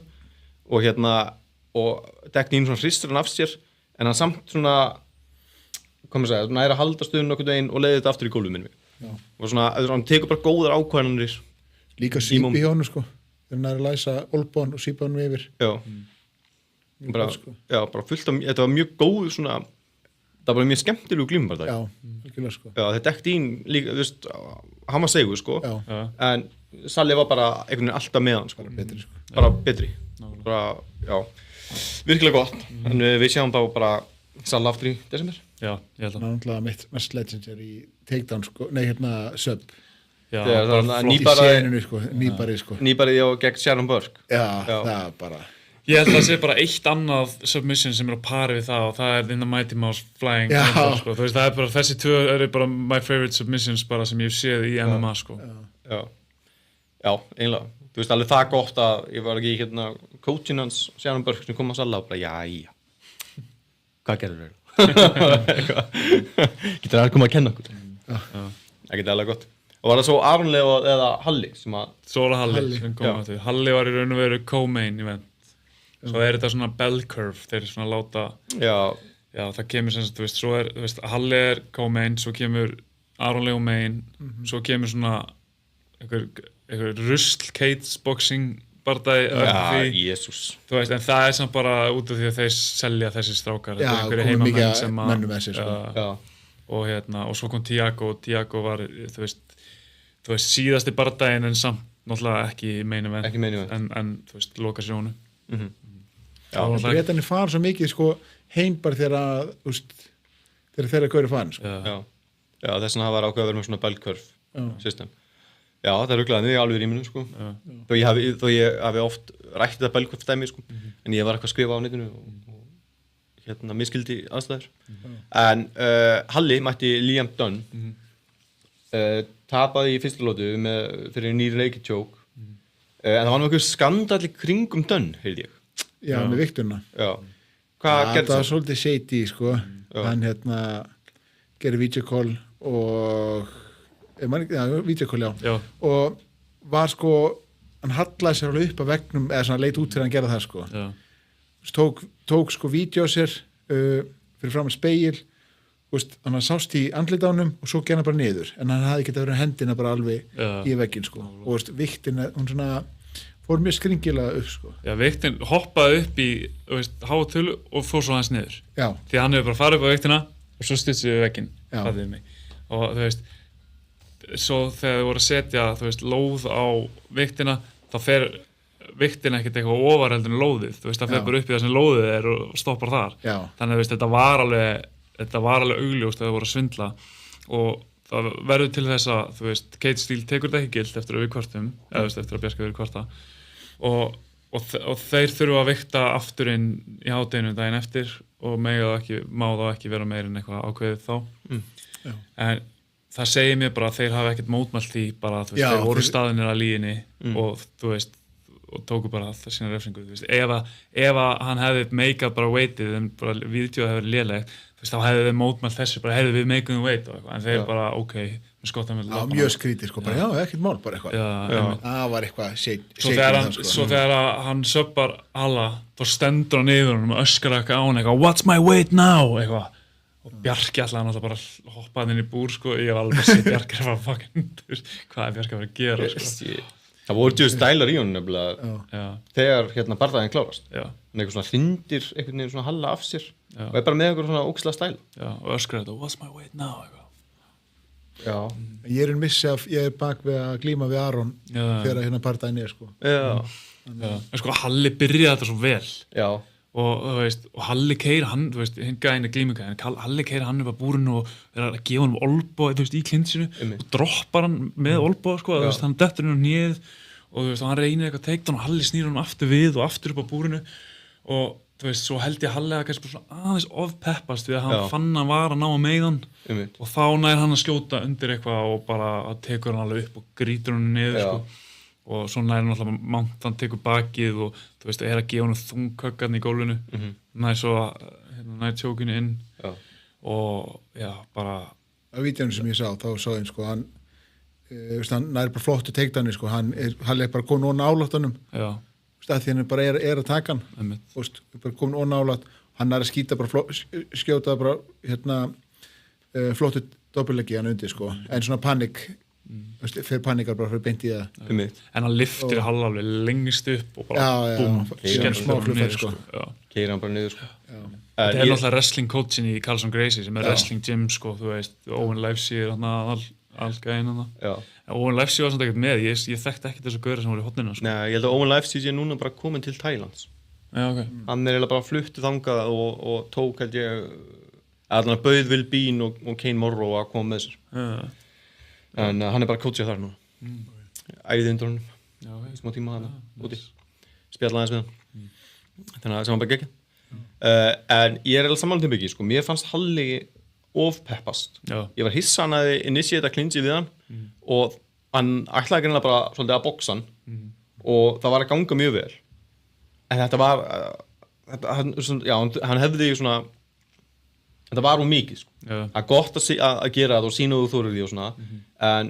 og Dektin svona hristur hann af sér en hann samt svona hvað maður segja, svona að halda stöðun nokkuð veginn og leiði þetta aftur í gólfið minni og svona, hann tekur bara góðar ákvæðanir líka sípi hjá honum sko þegar hann að læsa olbón og sípa honum yfir bara, bara fullt af, þetta var mjög góð svona, það var bara mjög skemmtilegu glíma bara já, algjörlega sko þetta Dektin líka, þú veist hann var segur sko, en Salli var bara einhvern veginn alltaf með hann sko. Bara betri bara, virkilega gott en við sjáum þá bara Salla aftur í desember Já, ég held að náttúrulega mitt mest Legendary takedown sko, sub það nýbari sko Nýbarið á gegn Sharon Burke já, það bara Ég held að það sé bara eitt annað submission sem á pari við það og það er In the Mighty Mouse Flying Angel, sko. Þú veist, það bara, þessi tvö eru bara my favorite submissions bara sem ég hef séð í MMA sko. Já, einlega þú veist alveg það gott að ég var ekki coachin hans Sharon Burke sem kom að Salla og bara jæja hvað gerður þau? Getur það að koma að kenna okkur það getur alveg gott og var það svo Aron Leo eða Halli sem að Svo var það Halli Halli var í raun og veru co-main event svo er þetta svona bell curve þeir svona láta já það kemur sem sagt, þú veist, svo þú veist, Halli er co-main, svo kemur Aron Leo main, svo kemur svona einhver rusl cage boxing bardagi Jésús þú veist, en það er samt bara út af því að þeir selja þessi strákar já, komið mikið mennum með sér sko. og svo kom Tiago var þú veist síðasti bardaginn en samt náttúrulega ekki main event en þú veist, loka sjónu Bretanir fara svo mikið sko heim bara þegar þegar þeirra hverju fann sko. Já, þess vegna það var ákveð að vera með svona bell curve system Já, það er ruglaði niður alveg í rýminu sko. Þó ég hafi oft rætt þetta bell curve dæmi sko. En ég var eitthvað að skrifa á netinu og miskildi aðstæður en Halli mætti Liam Dunn tapaði í fyrstu lótu fyrir nýr reykitjók en það var einhver skandall í kringum Dunn, heyrði ég Já, með vikturna Hvað gerði það? var svolítið shady sko hann gerði videocall og videocall og var sko hann hallaði sér alveg upp að vegnum eða svona leit út fyrir hann gerði það sko tók sko vídeo sér fyrir fram að spegil hann sást í andlitánum og svo gerði hann bara niður en hann hafði getað verið hendina bara alveg í veggin sko og viktin hún svona fór mjög skringilega upp sko. Já, viktin hoppaði upp í hátölu og fór svo hans niður því hann hefur bara farið upp á viktina og svo stutsi við veggin og þú veist svo þegar þau voru að setja lóð á viktina þá fer viktin ekkert eitthvað ofar heldur en lóðið þú veist það fer bara upp í það sem lóðið er og stoppar þar þannig að þetta var alveg augljóst þegar þau voru að svindla og það verður til þess að þú veist Kate Steele tekur þetta ekki gilt eftir að við kvartum eða eftir að Bjarka verið kvarta og þeir þurfa að vikta aftur inn í hádeginu daginn eftir og má það ekki vera meir en eitthvað ákveðið þá en það segir mér bara að þeir hafa ekkert mótmælt því bara þú veist, þeir voru staðinir að líginni og þú veist og tóku bara það sína refsingu þú veist, ef hann hefði meikað bara weightið en bara vídeóið hefði verið lélegt þá hefði við mótmælt þessu, bara hefði við making the weight og eitthvað, en þeir bara, við skottum við mjög skrítið, sko, bara ekkert mál bara eitthvað, það var eitthvað svo þegar hann söppar Halla, þá stendur hann yfir hann og öskar eitthvað á hann eitthvað, what's my weight now, eitthvað og Bjarki alltaf náttúrulega bara hoppaði inn í búr, sko, ég var alveg að segja Bjarki að fucking, hvað er Bjarki að vera að gera, sko Það voru djúið stælar í honum nefnilega þegar barðaðin klárast en eitthvað svona hrindir einhvern veginn svona Halla af sér og er bara með eitthvað svona óksla stæla og öskar þetta, what's my weight now Ég er bak við að glíma við Aron þegar barðaðin er sko en sko Halli byrjaði þetta svo vel og þú veist, og Halli keyrir hann, þú veist, hinn gæðin er glímugæðin Halli keyrir hann upp að búrinu og er að gefa hann olbó, þú veist, í klinsinu og droppar hann með olbó, sko þú veist, hann dettur hann á hnið og þú veist, og hann reynir eitthvað takedown og Halli snýr hann aftur við og aftur upp á búrinu og þú veist, svo held ég Halli að kannski svona aðeins ofpeppast við að hann fann hann var að ná að meiðan og þá nær hann að skjóta undir eitthvað og bara tekur hann alveg upp og grítur hann niður, sko og svo nær hann alltaf hann tekur bakið og þú veist, er að gefa hann þungköggarn í gólfinu nær svo nær tjókinu inn og bara á vídeónu sem ég sá, þá sá hann sko hann hann er bara flottu takedowni sko, hann er bara komin og náláttanum Já, að því hann er bara er að taka hann einmitt. bara komin og nálátt hann er að skýta bara skjóta bara flottu doppelleggi hann undir sko, en svona panik fyrir panikar bara fyrir beint í það En hann lyftir Hall alveg lengst upp og bara skemmt smá flugferð sko. Keyrir hann bara niður sko. Þetta er náttúrulega wrestling coachin í Carlson Gracie sem er wrestling gym sko, þú veist, Owen Livesey er hann allgæðin hann Owen Livesey var samt ekkert með, ég þekkti ekkert þessu gauðra sem var í hotninu sko. Nei, ég held að Owen Livesey sé núna bara komin til Thailands okay. Hann er bara fluttu þangað og tók held ég allan að bauð Will Bean og Kane Morrow að koma með sér en hann er bara coachið þar núna æðið undur honum í smá tíma þarna úti spjalla aðeins við hann þannig að það sem hann bara geggjað en ég er alveg samanlega til byggi sko, mér fannst Halli of peppast ég var hissa hann að initiata clinchið við hann og hann ætlaði greinlega bara svolítið að boxa hann og það var að ganga mjög vel en þetta var hann hefði svona þetta var mikið sko. Það er gott að gera það og sína þú þorir því og svona en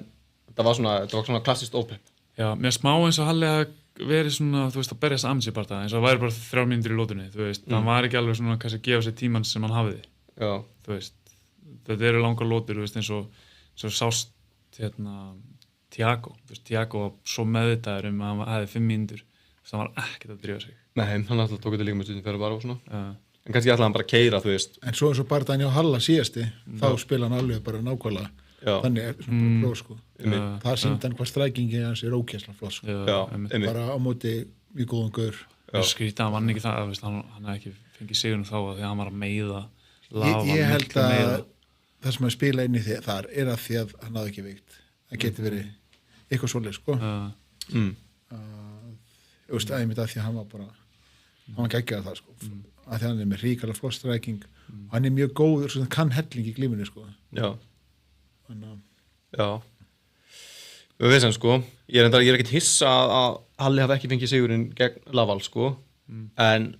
þetta var svona klassist ópepp Já, mér smá eins og Halli hafi verið svona, þú veist, að berjast amsiparta eins og það væri bara 3 mínútur í lótunni, þú veist hann var ekki alveg svona kannski að gefa sér tímann sem hann hafiði þú veist, þetta eru langar lótur, þú veist, eins og sást Tiago, þú veist, Tiago var svo meðvitaður að hann hefði 5 mínútur það var ekkert að drífa sig Nei, hann alltaf tók þetta líka með stundum fyrir bara og svona en kannski ætlaði hann bara að keyra, þú veist en svo eins og bara þannig á Halla síðasti þá spila hann alveg bara nákvæmlega þannig er svona bara flóð sko það sýndi hann hvað strækingi hans er ókesslega flott sko bara á móti mjög góðan gaur skrítið að hann vann ekki það, veist, hann hefði ekki fengið sigurinn þá að því að hann var að meiða ég held að það sem að spila inn í þar er að því að hann hafði ekki veikt það geti verið eitthvað svolítið sko ég veist að ég myndi að því að hann var bara hann var geggjað það sko að því hann er með ríkala flott stræking og hann er mjög góður, svo hann kann helling í glímunni sko Já við veist hann sko ég er ekkert hissa að Halli hafi ekki fengið sigurinn gegn Laval sko en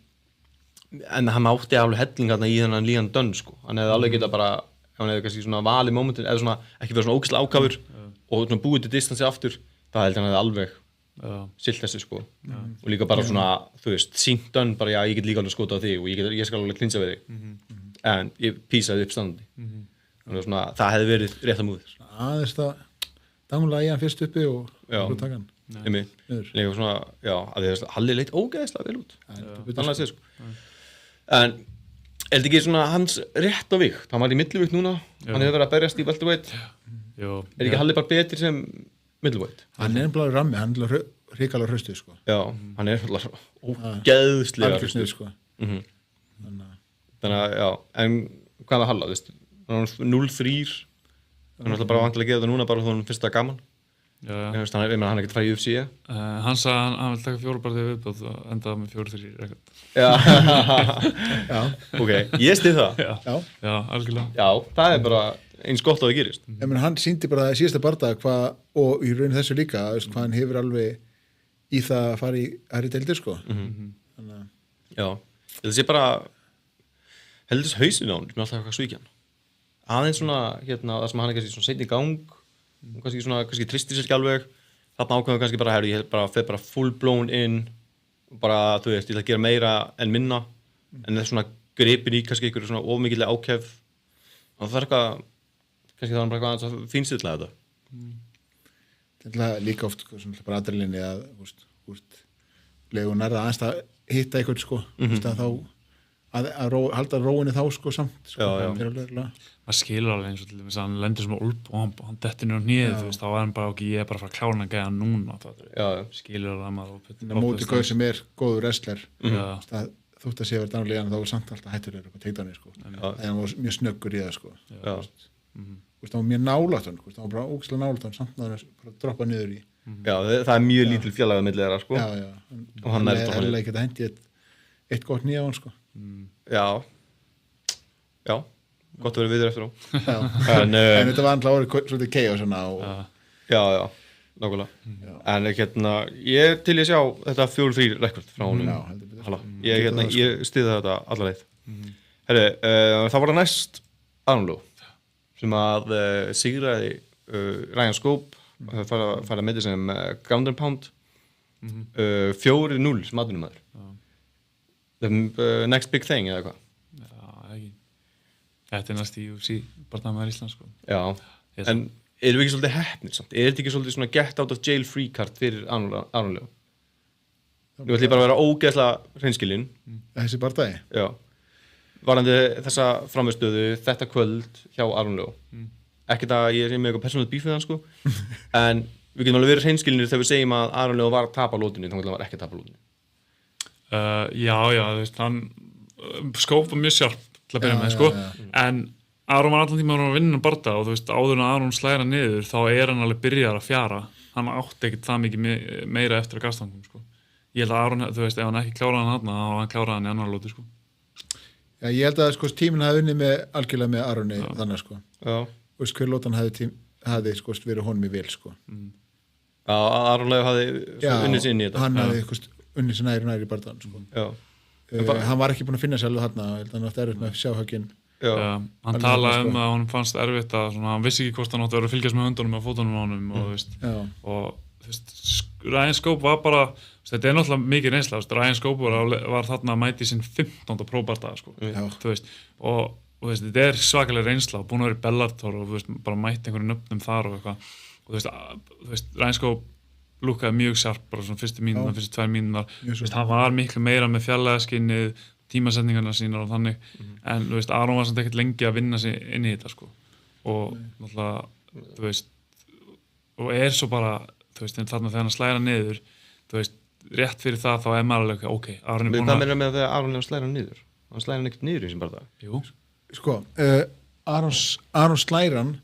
hann átti alveg helling þarna í þennan Leon Dunn sko hann hefði alveg getað bara hann hefði kannski svona valið momentin eða svona ekki verið svona ógeðslega ákafur og svona búið til distansi aftur það held hann hefði alveg silt þessu sko og líka bara svona þú veist sýnt Dunn bara já ég get líka alveg skotað á þig og ég skal alveg klinsa við þig en ég písaði upp standi þannig að svona það hefði verið rétt að múðir aðeins það danglaði ég hann fyrst uppi og taka hann líka svona já að því að Halli leit ógeðslega vel út þannig að segja sko en er þetta ekki svona hans rétt á vikt hann var í millivíkt núna hann hefur verið að berjast í welterweight er ekki Halli bara betri sem middleweight hann er bara rammi, hann er ríkala hraustið sko já, hann er ógeðslega hraustið sko þannig að já, en hvað var Halla, þú veist 0-3 hann er alltaf bara vantilega að gera þetta núna bara þá hann finnst það gaman hann er ekkert farið í UFC hann sagði hann vil taka 4 partið viðbót og endaði með 4-3 rekord já, ok, ég stið það já, algjörlega já, það er bara eins gott að það gerist hann sýndi bara það í síðasta bardaga og í raun þessu líka hvað hann hefur alveg í það að fara í aðri deildir sko já, þetta sé bara heldur þess hausinn á hann sem er alltaf eitthvað svíkjan aðeins svona, það sem hann er kannski svona seinni í gang kannski tristir sér ekki alveg þarna ákveðum kannski bara, ég fer bara full blown in bara, þú veist, ég ætla að gera meira en minna en það er svona gripin í kannski einhverju svona ofmikillega ákef og það er eitthvað kannski það er bara eitthvað aðeins að fínstilla þetta líka oft svona bara adrenalinni að legun er það aðeins að hitta eitthvað sko þá að halda róinni þá sko samt sko, maður skilur alveg eins og til þess að hann lendur sem úlp og hann dettur niður nýðið, þú veist, þá er hann bara ég er bara að fara að klára hann að gæja núna skilur alveg að maður móti gauð sem er góður wrestler þótt að sé verið dánlega þá er samt alltaf hættur upp á teikdani sko en hann var mjög snöggur í það sko það var mjög nálægt hann það var bara ógeðslega nálægt hann samt að hann bara droppa niður í já, það er mjög lítil fjarlægð milli þeirra sko og hann er ekki að hendi eitt gott nýja á hann sko já, gott að vera viður eftir á en þetta var alltaf árið svolítið kei og svona já, nákvæmlega en ég til ég sjá þetta 4-3 rekord frá honum ég stiði þetta alla leið það var það næst Arnló sem að sigraði Ryan Scope það fara að meita sem ground and pound 4-0 sem atvinnumæður the next big thing eða hvað Já, ekki Þetta næst í UFC barndamaður Íslands sko. Já, en erum við ekki svolítið heppnir samt? Er þetta ekki svolítið svona get out of jail free card fyrir Aron Leo? Nú ætlum ég bara að vera ógeðslega hreinskilinn Þessi bardagi? Já Varandi þessa frammistöðu þetta kvöld hjá Aron Leo Ekkert að ég er með eitthvað persónulegt bíf við hann sko en við getum alveg verið hreinskilinir þegar við segjum að Aron Leo var að tapa lótinni þá hann var ekki að tapa lótinni Já, þú veist, hann skóp var mjög sjarp til að byrja með, sko en Aron var allan tíma að vinna barda og þú veist, áður en Aron slæra niður þá er hann alveg byrjar að fjara hann átti ekkert það mikið meira eftir að gastangum, sko ég held að Aron, þú veist, ef hann ekki kláraði hann þá hann kláraði hann í annar lóti, sko Já, ég held að sko tíminn hafi unnið með algjörlega með Aroni þannig, sko Já Þú veist, hver lótan hafi sko verið honum í vel, sko Já, Aron Leo hafði unnið sér inn í þetta hann hafi unnið sér næri bardaðan, sko Já Hann var ekki búinn að finna sér alveg þarna ég held að hann átti erfitt með að sjá högginn hann talaði að hann fannst erfitt að svona, hann vissi ekki hvort hann átti að vera að fylgjast með höndunum og fótunum á honum og þú veist, Ryan Scope var bara þetta er náttúrulega mikið reynsla Ryan Scope var þarna að mæti sinn 15. próbardaga sko, þú veist og þú veist, þetta er svakalega reynsla og búin að vera í Bellator og þú veist, bara mæti einhverju nöfnum þar og eitthvað og þú veist, Ryan Scope lúkaði mjög sjarp bara svona fyrstu 2 mínútur hann var miklu meira með fjarlæðaskinnið tímasetningarna sínar og þannig en þú veist, Aron var samt ekkert lengi að vinna sig inn í þetta sko og náttúrulega, þú veist og er svo bara, þú veist, þarna þegar hann slæra niður, þú veist rétt fyrir það þá er maður alveg, ok, Aron er búin að meina með þegar Aron er slæra niður hann slæra hann ekkert niður í þessum bara það Jú. Sko, Aron slæran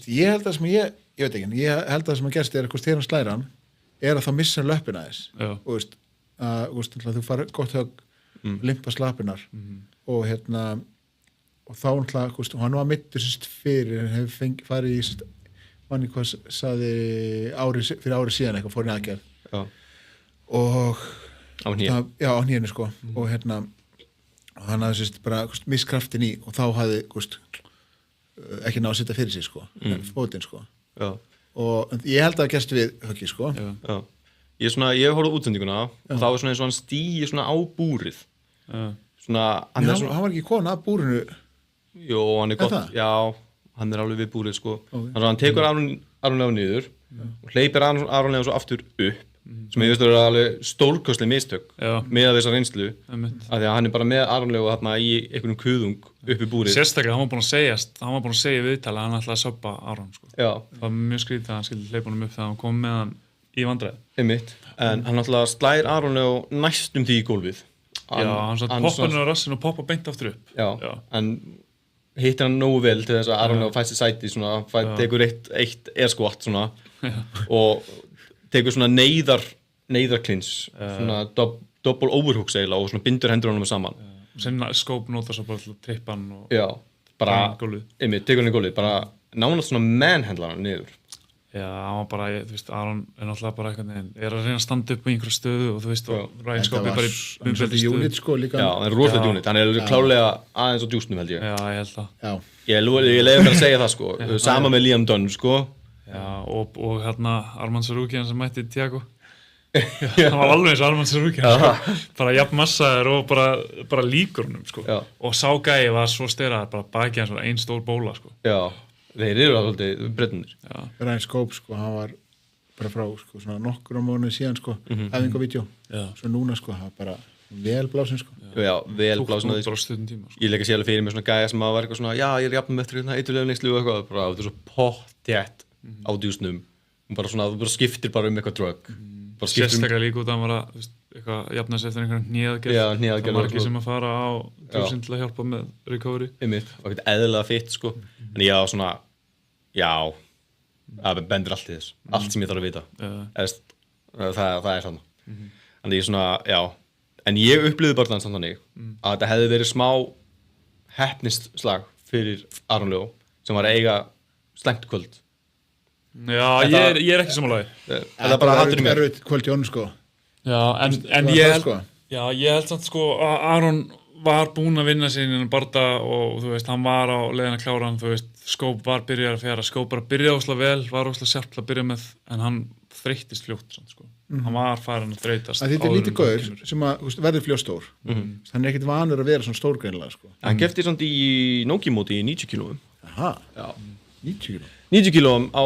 ég held að sem ég veit ekki, ég held að það sem að gerst er að þegar hann slæra hann er að þá missa löppina þess og þú farið gott högg limpa slapinar og og þá og hann var mittur fyrir hefur farið í manni hvað saði fyrir ári síðan eitthvað fór í aðgerð og á hnénu á hnénu sko og hann hafði bara mist kraftin í og þá hafði ekki náð að setja fyrir sig sko fótinn sko og ég held að það gerst við höggi sko ég horfði á útsendinguna og það var svona eins og hann stíi svona á búrið svona hann var ekki komin að búrinu jú, hann er gott já, hann er alveg við búrið sko þannig að hann tekur Aron Leo niður og hleypir Aron Leo svo aftur upp sem ég veist að það er alveg stórkostleg mistök með þessa reynslu af því að hann er bara með Aron Leo þarna í einhvernum kuðung upp í búrið sérstaklega, hann var búin að segja viðtala að hann ætlaði að söppa Aron sko. Það var mjög skrítið að hann skildi hleypa honum upp þegar hann kom með hann í vandræði en hann ætlaði slær Aron Leo næstum því í gólfið hann satt poppanur á rassin og poppa beint aftur upp en hittir hann nógu vel til þess að Aron Leo fæst í sæti tekur eitt airskvatt og tekur svona neyðarklins svona double overhooks eiginlega og svona bindur hendur honum saman sem Scope notar svo bara til að trippa hann og bara tekur hann í gólfið bara nánast svona manhandlar hann niður hann var bara, þú veist, Aron er náttúrulega bara eitthvað er að reyna að standa upp á einhverju stöðu og þú veist, og Ryan Scope er bara í umfældi unit sko líka hann er rosalega unit, hann er klárlega aðeins á djúsnum held ég ég held það ég leiði mér að segja það sko sama með Liam Dunn sko og hérna Arman Sarukian sem mætti Thiago hann var alveg eins og Arman Sarukian bara jafn massaður og bara líkur húnum sko og sá gæi var svo styrraður bara baki hans var ein stór bóla sko þeir eru alltaf breytnir Ryan Scope sko, hann var bara frá sko, svona nokkur á mánuði síðan sko æfingavídeó, svo núna sko hann var bara vel blásin sko vel blásin ég leika sér alveg fyrir mig svona gæja sem að var eitthvað svona ég er jafnum eftir eitthvað neyslu og eitthvað bara þetta er svo pottjætt á djúsnum og bara svona, þú bara skiptir bara eitthvað drögg sérstaklega líka út að hann var að eitthvað jafnast eftir einhverjum hnéðagerð það var ekki sem að fara á djúsin til að hjálpa með recovery og ekkert eðlilega fitt sko en ég á svona það bendur allt í þess allt sem ég þarf að vita það er þannig þannig ég svona, en ég upplýði bara þannig þannig að þetta hefði verið smá heppnist slag fyrir Aron Leo sem var að eiga slæmt kvöld ég er ekki samanlagi það er bara hattur í mér kvöld í honum sko en ég held samt sko að Aron var búinn að vinna sig inn í barda og þú veist, hann var á leiðin að klára hann, þú veist, Skóp var byrjar að fjara, Skóp bara byrjaði óslega vel, var óslega sjálf að byrja með, en hann þreyttist fljótt, sko. Hann var farin að þreytast. Þetta er lítið gaur sem að verður fljótstór. Hann er ekkert vanur að vera svona stór greinilega, sko. Hann kefti samt í Noki-móti í 90 kílóum. Aha, Já. 90 kíló. 90 kílóum á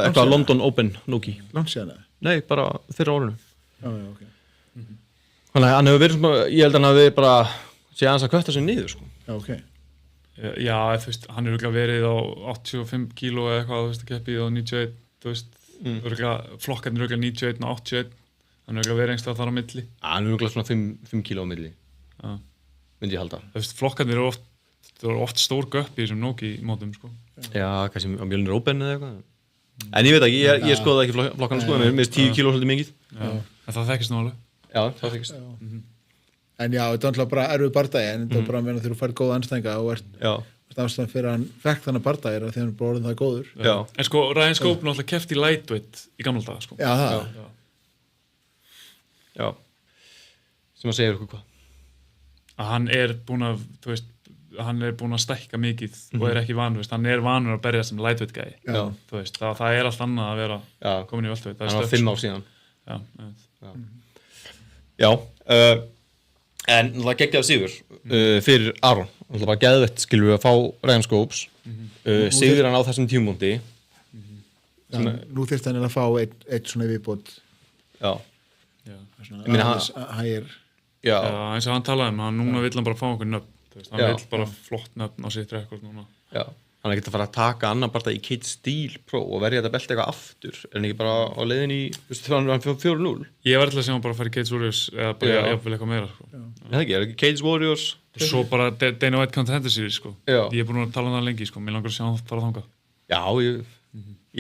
eitthvað London Open Noki. Langt síðan eða? Nei, bara þeirra árinu. Já, ok. Þannig að hann hefur verið svona, ég held að hann hafi bara sé aðeins að kvötta sig niður, sko. Já, ok. Já, þú veist, hann er örugglega verið á 85 kíló eða eitthvað, þú veist, að keppi á 91, þú veist, flokkarnir örugglega 91 og 81, hann er örugglega verið einhverstað þar á milli. Hann er örugglega svona 5 kíló á milli, Já. myndi ég halda. Þú veist, flokkarnir eru oft stór göpp í þessum Noki-mótum, sko. Já, kannski á Mjölnir Open eða eitthvað. En ég veit ekki, ég skoði ekki flokkarna, sko, en mér finnst 10 kíló svolítið mikið. Já. En það þekkist nú alveg. Já, það þykist. En já, þetta er alltaf bara erfið bardagi, en þetta er bara að meina þegar þú færð góða anstæðinga og ert ástæðan fyrir að hann fekk þannig bardagi því hann er bara orðin það góður. Já. En sko, Ryan Skóp náttúrulega keppti í lightweight í gamla daga, sko. Já, það. Já. Sem að segja ykkur hvað? Að hann er búinn að, þú veist, hann er búinn að stækka mikið og er ekki vanur, hann er vanur að berja sem lightweight gæi. Já. Þú veist, það er allt annað að vera komin í welterweight. Hann var 5 ár síðan. Já. Já, en það geggjaði sigur fyrir Aron. Það var geðvett, skilur við, að fá Ryan Scopes. Sigur hann á þessum tímumóti. Nú þyrfti hann að fá eitt svona viðbót. Já. Svona, Ég meina, hægir. Já. Eins og hann talaði núna vill hann bara fá einhvern nöfn. Hann vill bara flott nöfn á sitt rekord núna. Já. Hann er ekki að fara að taka annan bara í Kate Steele Pro og verja þetta belti eitthvað aftur. Er hann ekki bara á leiðin í, þú veist, hann 4-0? Ég var alltaf að segja hann bara að fara í Cage Warriors eða bara jafnvel eitthvað meira, sko. Er ekki Cage Warriors? Og svo bara Dana White Contender Series, sko. Já. Ég er búinn að tala um það lengi, sko. Mér langar að sjá hann fara þangað. Já,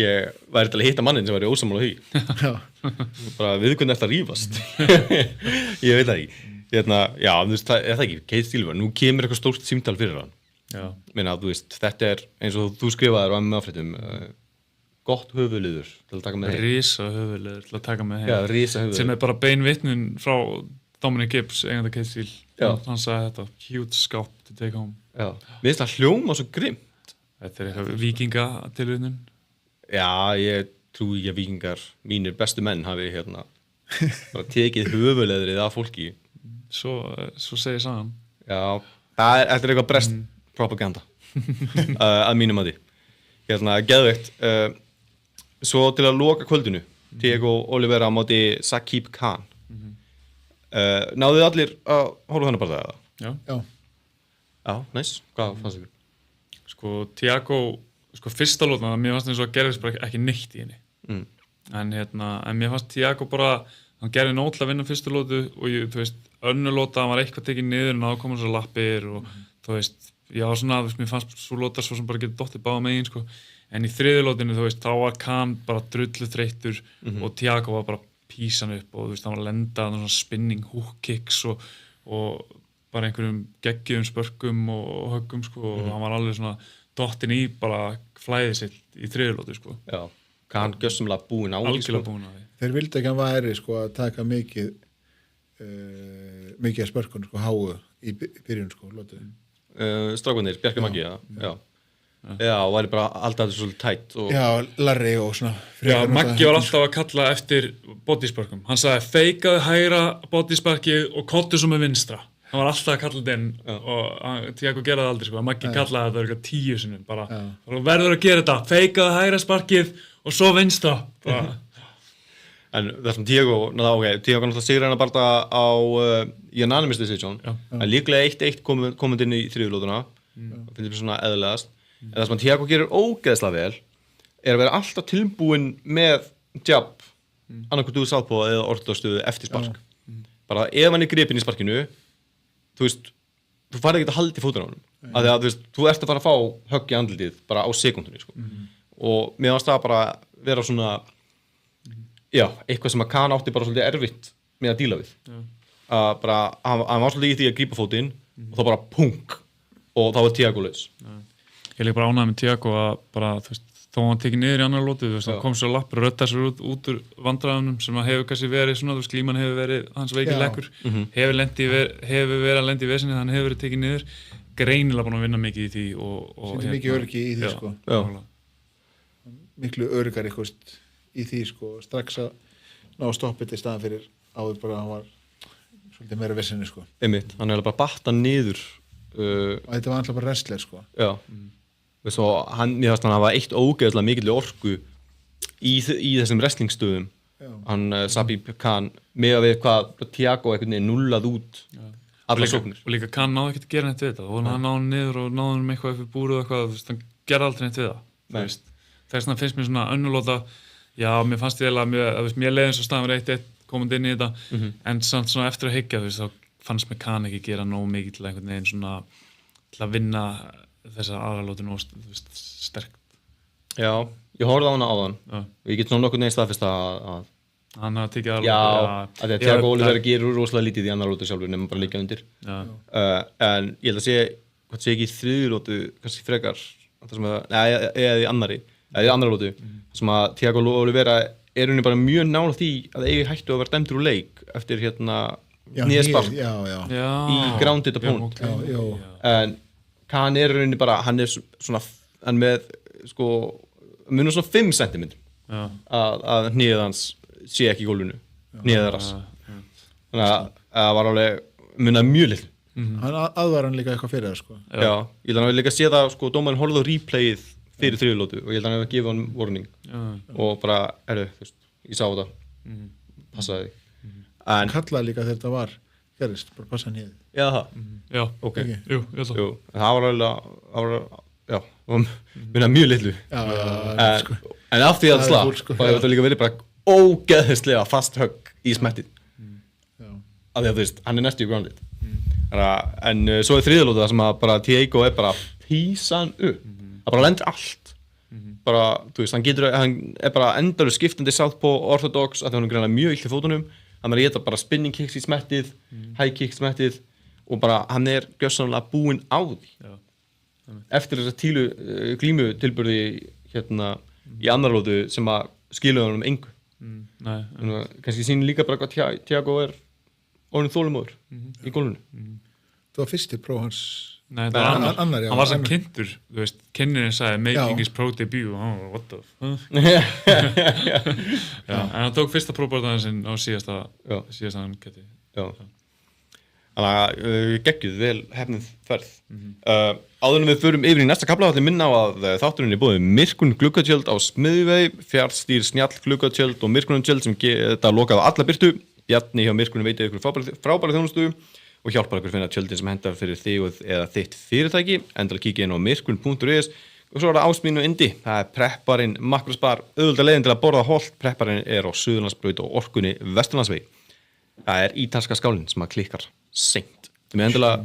ég væri til að hitta mannin sem væri ósammála því. Já. Bara viðkvæmni eftir að rífast. Ég veit það ekki. Já, þú veist, það er það ekki. Kate Steele, nú kemur eitthvað stórt símtal fyrir hann. Já. Meina, þú veist, þetta er eins og þú skrifaðir á MMA-fréttum, gott höfuðliður til að taka með heim. Risa höfuðliður til að taka með heim. Já, risa höfuðliður. Sem er bara bein vitnun frá Dominic Gibbs, eigandi Kate Steele. Já. Hann sagði þetta, huge scalp to take home. Já. Mér finnst það hljóma svo grimt. Þetta er eitthvað vikinga tilvinnun. Já, ég trúi ekki að vikingar, mínir bestu menn, hafi bara tekið höfuðliðrið af fólki. Svo segir sagan. Já, þetta er eitthvað brest propaganda að mínum að því geðveikt svo til að loka kvöldinu Diego Oliveira á móti Saqib Khan náðuð allir að horfa þennan bara það? Já, næs, hvað fannst ykkur? Sko, Tiago, fyrsta lótna, mér fannst eins og að gerðist bara ekki neitt í henni en mér fannst Tiago bara hann gerði nóg til að vinna fyrstu lótu og þú veist, önnur lóta, hann var eitthvað tekið niður en þá kom hann svo lappir og þú veist já, svona, þú veist, mér fannst svo lótar svo sem bara getur dottið báða megin, sko. En í þriðju lótinu, þú veist, þá var Khan bara drullu þreyttur og Tiago var bara písan upp og þú veist, hann var að lenda svona spinning hook kicks og bara einhverjum geggjum spörkum og höggum, sko, og hann var alveg svona dottin í bara flæðið sitt í þriðju lótu, sko. Já, Khan gjössamlega búinn á því, algjörlega búinn á því. Þeir vildi ekki að hann væri, sko, að taka mikið af spörkun, sko, háu í byrjun, sko, lótu. Strákunir, Bjarki Maggi, já, og væri bara alltaf svolítið tætt og... Já, Larry og svona. Já, Maggi var alltaf að kalla eftir bodysparkum. Hann sagði, feikaðu hægra bodysparkið og kottu svo með vinstra. Hann var alltaf að kalla þetta inn og Tiago gerði það aldrei, sko. Maggi kallaði þetta eitthvað 10 sinnum, bara verður að gera þetta, feikaðu hægra sparkið og svo vinstra. En þessum Tiago náttúrulega sigur hann að barða á unanimous decision, en líklega 1-1 komið inn í þriðjulótuna, það finnst mér svona eðlilegast. En það sem að Tiago gerir ógeðslega vel er að vera alltaf tilbúinn með jab, annarkvæmt úr southpaw eða orthodox-stöðu eftir spark. Bara ef hann er gripinn í sparkinu, þú veist, þú farið ekki að halda í fótinn á honum. Af því að þú ert að fara að fá högg í andlitið bara á sekúndunni, sko. Og mér fannst það bara vera svona já, eitthvað sem að Khan átti bara svolítið erfitt með að díla við. Bara, hann var svolítið í því að grípa fótinn og þá bara punk og þá var Tiago laus. Ég líka bara ánægði með Tiago að bara, þú veist, þó hann tekið niður í annar lótu, þú veist, hann kom svo lappur og rötta sér út úr vandræðunum sem að hefur kannski verið svona, þú veist, glíman hefur verið hans veikilekkur, hefur verið að lendi í vesinni, hann hefur verið tekið niður, greinilega búin að vinna mikið í því og Sýndi mikið öryggi í því, sko. Miklu öryggar eitthvað í því, sko, strax að ná að stoppa þetta í staðan fyrir áður bara að hann var svolítið meira vesinni, sko. Einmitt, hann er bara batta niður. Og þetta var alltaf bara wrestler, sko. Já. Svo mér fannst hann hafa eitt ógeðslega mikilvæg orku í þessum wrestlingstöðum. Hann Sabib Khan með að við hvað Thiago einhvern veginn nullað út allar sóknir. Og líka Khan náði ekkert að gera neitt við þetta og hann náði hann niður og náði hann eitthvað upp í búru og eitthvað, þú veist, hann gerði aldrei neitt við það. Þess vegna finnst mér svona önnulóta, já, mér fannst ég að mér leiði eins og staðan var 1-1 komandi inn í þetta, en samt svona eftir að hyggja, þú veist, þá fannst mér Khan ekki gera nóg mikið til einhvern veginn svona til að vinna þessa aðralótu nóg sterkt. Já, ég horfði á hana áðan og ég get svona nokkuð neginn staðfest að hann hafa tekið aðralótu. Já, að því að Thiago Oliveira gerur rosalega lítið í annar lótu sjálfur nema bara liggja undir. En ég held að hvað sé ekki í þriðju lótu, kannski frekar, eða í annari, eða í annari lótu, sem að Thiago Oliveira er henni bara mjög nála því að eigi hættu að vera dæmdur úr leik eftir nýðaspark í grounded opponent. En Khan er henni bara, hann er svona, hann með, sko, munur svona 5 cm að hníðið hans sé ekki í gólfinu, hníðið þess. Þannig að það var alveg munað mjög lill. Hann aðvar hann líka eitthvað fyrir það, sko. Já, ég held að hann hefði líka séð það, sko, dómarinn horfði á replayið fyrir þriðjulótu og ég held að hann hefði gefið hann warning og bara, þú veist, ég sá þetta, passaði þig. Hann kallaði líka þegar þetta var gerist, bara passa hann hér. Já, það? Já, ok. Jú, ég held að. Jú, það var alveg, já, munað mjög lillu. En af því að það þá hefur þetta líka verið bara ógeðslega fast högg í smettið. Af því að þú veist, hann er næstu í grounded. En svo er þriðjulótu það sem að bara Thiago er bara písan upp. Það bara lendir allt. Bara, þú veist, hann er bara endalaust skiptandi southpaw orthodox af því hann er greinlega mjög illt í fótunum. Hann er að geta bara spinning kicks í smettið, high kicks í smettið og bara hann er gjörsamlega búinn á því. Eftir þessa glímu tilburði í annar lótu sem að skiluði hann engu. Kannski sýnir líka bara hvað Thiago er orðinn þolinmóður í gólfinu. Það var fyrsti próf hans. Nei, það var annar. Hann var sem kynntur, þú veist, kynnirinn sagði making his pro debut og hann var what the fuck. En hann tók fyrsta prófbardaðin sinn á síðasta hann geti. Þannig að geggjuð vel hefnið ferð. Áður en við förum yfir í næsta kafla ætlum minna á að þátturinn er búið myrkun gluggatjöld á Smiðjuvegi, Fjarstýr snjall gluggatjöld og myrkunartjöld sem geta lokað á alla birtu. Bjarni hjá myrkunum veitir ykkur frábæra þjónustu og hjálpar ykkur að finna tjöldin sem hendar fyrir þig eða þitt fyrirtæki. Endilega kíkja inn á myrkun.is og svo er það Ásmín og Indi. Það er prepparinn Makrospar, auðvitað leiðin til að borða holt. Prepparinn er á Suðurlandsbraut og Orkunni Vesturlandsvegi. Það er ítalska skálinn sem að klikkar seint. Þið með endilega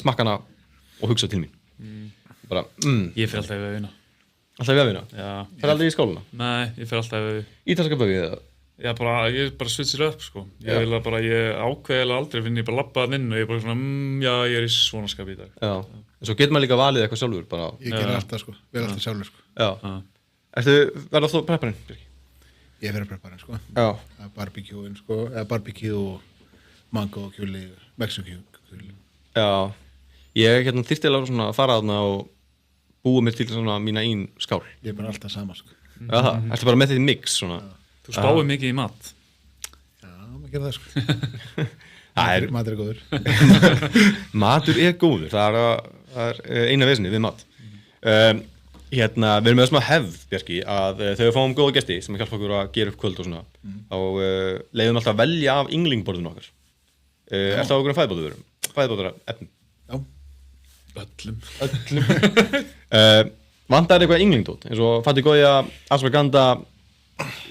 smakka hana og hugsa til mín. Bara, Ég fer alltaf í vefina. Alltaf í vefina? Já. Það er aldrei í skáluna? Nei, ég fer alltaf í vefi. Ítalska vefið eða? Ég bara switchir upp, sko. Ég ákveðilega aldrei finn ég bara labba inn og ég bara svona, já, ég er í svona skap í dag. Já. En svo getur maður líka valið eitthvað sjálfur bara. Ég ger alltaf, sko. Vel alltaf sjálfur, sko. Já. Ertu verða þú prepparinn, Birgir? Ég verða prepparinn, sko. Já. Barbecue-in, sko. Eða barbecue og mango og kjúli, Mexico kjúli. Já. Ég þyrftilega svona að fara þarna og búa mér til svona mína einn skál. Ég er bara alltaf sama, sko. Já, ertu bara með þetta mix svona? Þú spáir mikið í mat. Já, maður gerir það, sko. Matur er góður. Matur er góður, það er eina vesinni við mat. Við erum með svona hefð, Bjarki, að þegar við fáum góða gesti sem hjálpa okkur að gera upp kvöld og svona, þá leiðum alltaf að velja af ynglingborðinu okkar. Er það okkur fæðbóðara efnum? Já. Öllum. Vantar eitthvað ynglingdót, eins og Fatigója, Ashwagandha,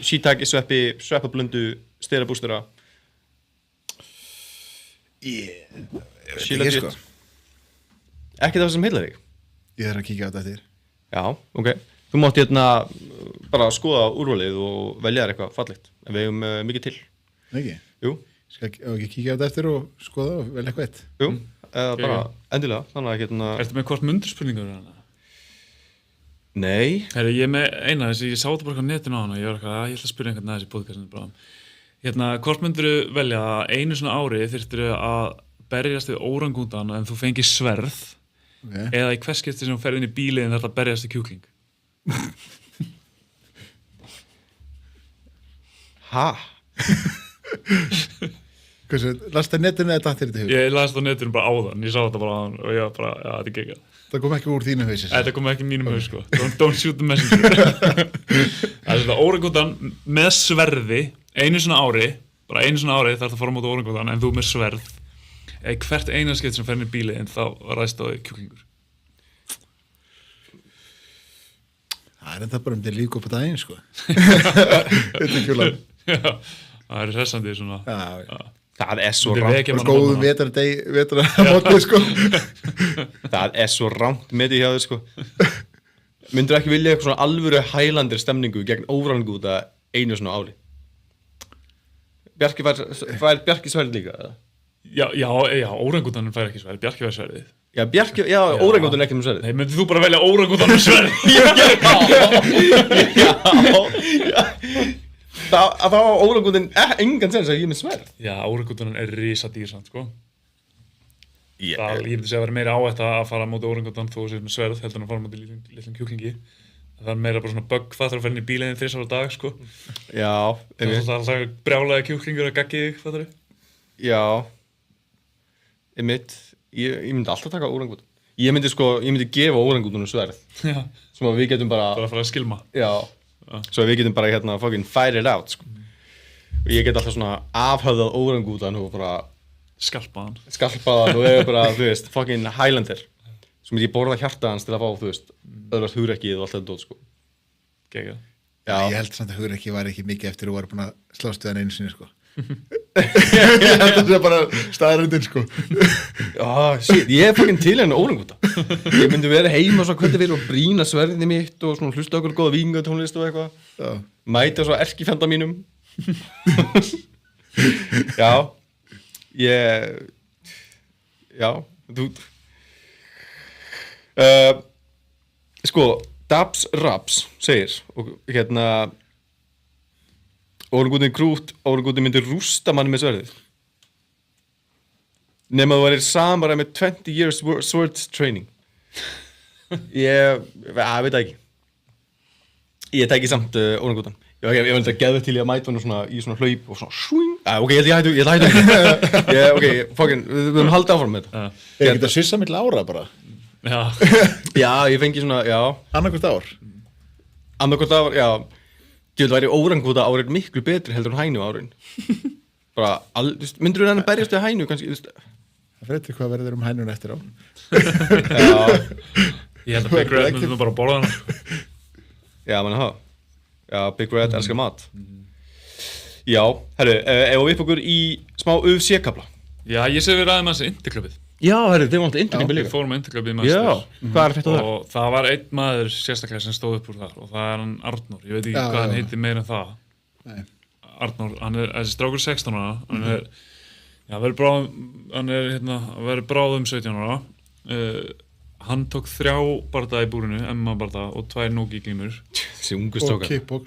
Shiitake sveppi, sveppablöndu, sterabústera. Ekki, sko. Ekki það sem heillar þig? Ég þarf að kíkja á þetta eftir. Já, ok. Þú mátt bara skoða úrvalið og velja þér eitthvað fallegt. En við hefum mikið til. Ekki? Jú. Skal ekki kíkja á þetta eftir og skoða og velja eitthvað eitt? Jú, eða bara endilega. Þannig að Ertu með hvort mundurspurningur? Nei. Herri, ég er með eina þessi, ég sá þetta bara á netinu á hana, ég var eitthvað, ég ætla að spyrja einhvern að þessi podcastinu bara. Hvort myndirðu velja að einu svona ári þyrftirðu að berjast við órangútan en þú fengir sverð eða í hvers skipti sem þú ferð inn í bílinn þarf að berjast við kjúkling? Ha? Hversu, lasta netinu eða dættir þetta í hug? Ég las þetta á netinu bara áðan, ég sá þetta bara áðan og ég var bara, já, þetta er geggjað. Það kom ekki úr þínu hausi. Þetta kom ekki mínum haus, sko. Don't shoot the messenger. Það er svona órangútan með sverði, einu svona ári þarf það að fara á móti órangútan en þú með sverð. Hvert eina skipt sem fer inn í bílinn þá ræðst á þig kjúklingur. Það er enda bara til líka upp á daginn, sko. Þetta er kjúlan. Já, það er hressandi svona. Já. Það er svo Þetta er rangt. vekja mann á Góðum mótnana. vetrarmótið, sko. Það er svo rangt með því hjá þér, sko. Myndirðu ekki vilja eitthvað svona alvöru Highlander stemningu gegn órangúta einu svona ári? Bjarki fær Bjarki sverð líka, eða? Já, órangútanin fær ekki sverð, Bjarki fær sverðið. Já, órangútan er ekki með sverð. Nei, myndið þú bara velja órangútan með sverð? Já. Það var órangútin engan sens að ég er með sverð. Já, órangútanin er risadýr samt, sko. Ég Ég myndi segja að vera meira áhætta að fara á móti órangútan þó að sér með sverð heldur en að fara á móti litlum kjúklingi. Það er meira bara svona bögg fattur að ferja inn í bílinn 3 á dag, sko. Já, Það er alltaf brjálaði kjúklingur að gaggi þig, fattur? já. Ég myndi alltaf taka órangútan. Ég myndi gefa órangútunum sverð. Já. Sem að við getum bara, Það er að fara að skilma. já. Svo að við getum bara hérna fucking fight it out, sko. Og ég get alltaf svona afhöfðað órangútan og bara Skarpaðan. skalpaðan og er bara, þú veist, fucking Highlander. Svo myndi ég borða hjarta hans til að fá, þú veist, öðvast hugrekkið og allt þetta dót, sko. Geggjað. Já. Ég held samt að hugrekki var ekki mikið eftir að þú var búin að slást við hann einu sinni, sko. Ég held að það sé bara staðarindin, sko. Já, shit, ég er fucking til henni órangúta. Ég myndi vera heima svo hvernig fyrir og brýna sverðið mitt og svona hlusta okkur góða víkingatónlist og eitthvað. Já. Mæta svo erkifjanda mínum. Já. Já, þú sko, Dabs Raps segir og hérna órangútin myndi rústa manni með sverðið nema þú værir samara með 20 years sword training. Ég veit það ekki. Ég teki samt órangútan. Ég vildi að geða til ég að mæta hann svona, í svona hlaup og svona swing. Ok, ég hættu Ok, fucking, við höfum haldið áfram með þetta. Ég geta svissa mitt ára bara. Já. Já, ég fengi svona, já. Annarkvort ár. Annarkvort ár, já. Ég vil væri órangúta árið miklu betri heldur en hænu árin. Bara, myndur þú hann að berjast við hænu kannski, þú veist? Það fyrir eitthvað verður hænun eftir á. Já. Ég held að Big Red myndum bara að borða hana. Já, menn það. Já, Big Red elskar mat. Já, herru, ef við upp okkur í smá UFC-kapla. Já, ég sé við ræðum að þessi Interklubið. Já, herru, þeir voru alltaf Interklubið Við líka. fórum á Interklubið Já, Masters. hvað er þetta þar? Og það var einn maður sérstaklega sem stóð upp úr þar og það er hann Arnór. Ég veit ekki Já, hvað hann já. heitir meira en það. Nei. Arnór, hann er þessi strákur 16 ára. Hann er, já, verður bráðum 17 ára. Hann tók 3 bardaða í búrinu, MMA bardaða og 2 nógi-glímur. Þessi ungu Og strókar. kickbox.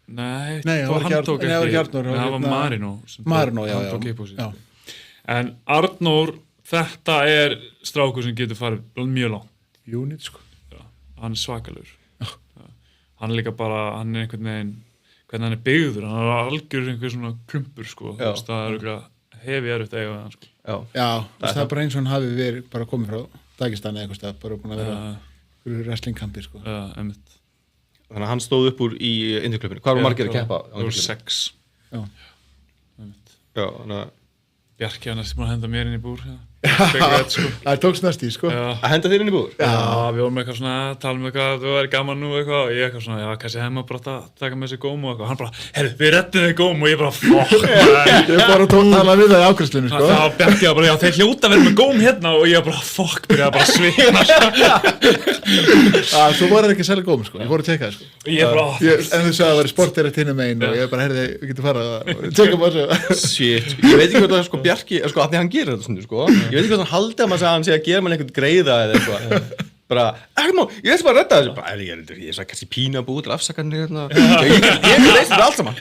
Nei, Nei, það var ekki tók Nei, það var ekki Arnór, Nei, það var Marino sem tók- Marino, já, hann já. tók kickboxið. Já. En Arnór, þetta er strákur sem getur farið mjög langt. Unit, sko. Já, hann er svakalur. Hann er líka bara, hann er einhvern veginn hvernig hann er byggður, hann er algjör einhver svona klumpur, sko. Já. Það er örugglega hefi erfitt að eiga við hann, sko. Já. Já, það er bara eins og hann hafi verið bara komið frá Dagestani eða eitthvað stað, bara búin að vera wrestlingkampi, sko. Einmitt. Þannig að hann stóð upp úr í Interklubinu. Hvað var margir að keppa? Það voru 6. Já. Einmitt. Já, þannig að Bjarki hann er búin að henda mér inn í búr. Big Red, sko. Það tókst næst í, sko. Já. að henda þér inn í búður? Já, við vorum eitthvað svona að tala um eitthvað, það væri gaman nú eitthvað og ég eitthvað svona, já, kannski hefði maður bara átt að taka með sér góm og eitthvað, hann bara, herru, við rettum þig góm og ég bara, fuck, Ég bara tala við það í ákvæmslinu, sko. það var Bjarki bara, já, þeir hljóta að vera með góm hérna og ég bara, fuck, byrjaði bara að svigna, Þú voru ekki að selja góm, sko. Ég voru að tjekka það, sko. og ég bara, En þú sagði að það væri sportir eitt hinnum megin og ég bara, herði, við getum farað að tjekka bara þessu. Shit, ég veit ekki hvað það er sko Bjarki, sko, af því hann gerir þetta svona, sko. Ég veit ekki hvað hann haldi að maður segja að hann sé að gera með einhvern greiða eða eitthvað. bara, ekki má, ég ætla bara að redda þessu bara, ég sagði kannski pína búið til afsakarnir hérna, ég veist þetta allt saman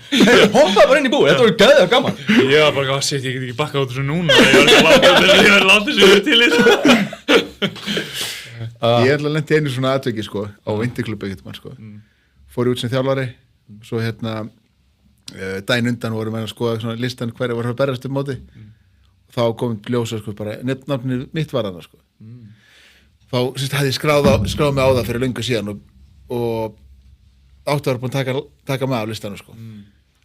hoppaði bara inn í búið, þetta voru gæðið gaman Ég var bara, shit, ég get ekki bakkað út þessu núna ég var látið þessu til Ég ætla að lendi einu svona atveki sko á Vinterklubbi sko. Fór út sem þjálfari svo daginn undan vorum við að skoða svona listan hverja var að berjast móti og þá kom ljósa sko bara nafnið mitt var þarna sko þá hafði ég skráð mig á það fyrir löngu síðan og áttu að vera búin að taka mig af listanum sko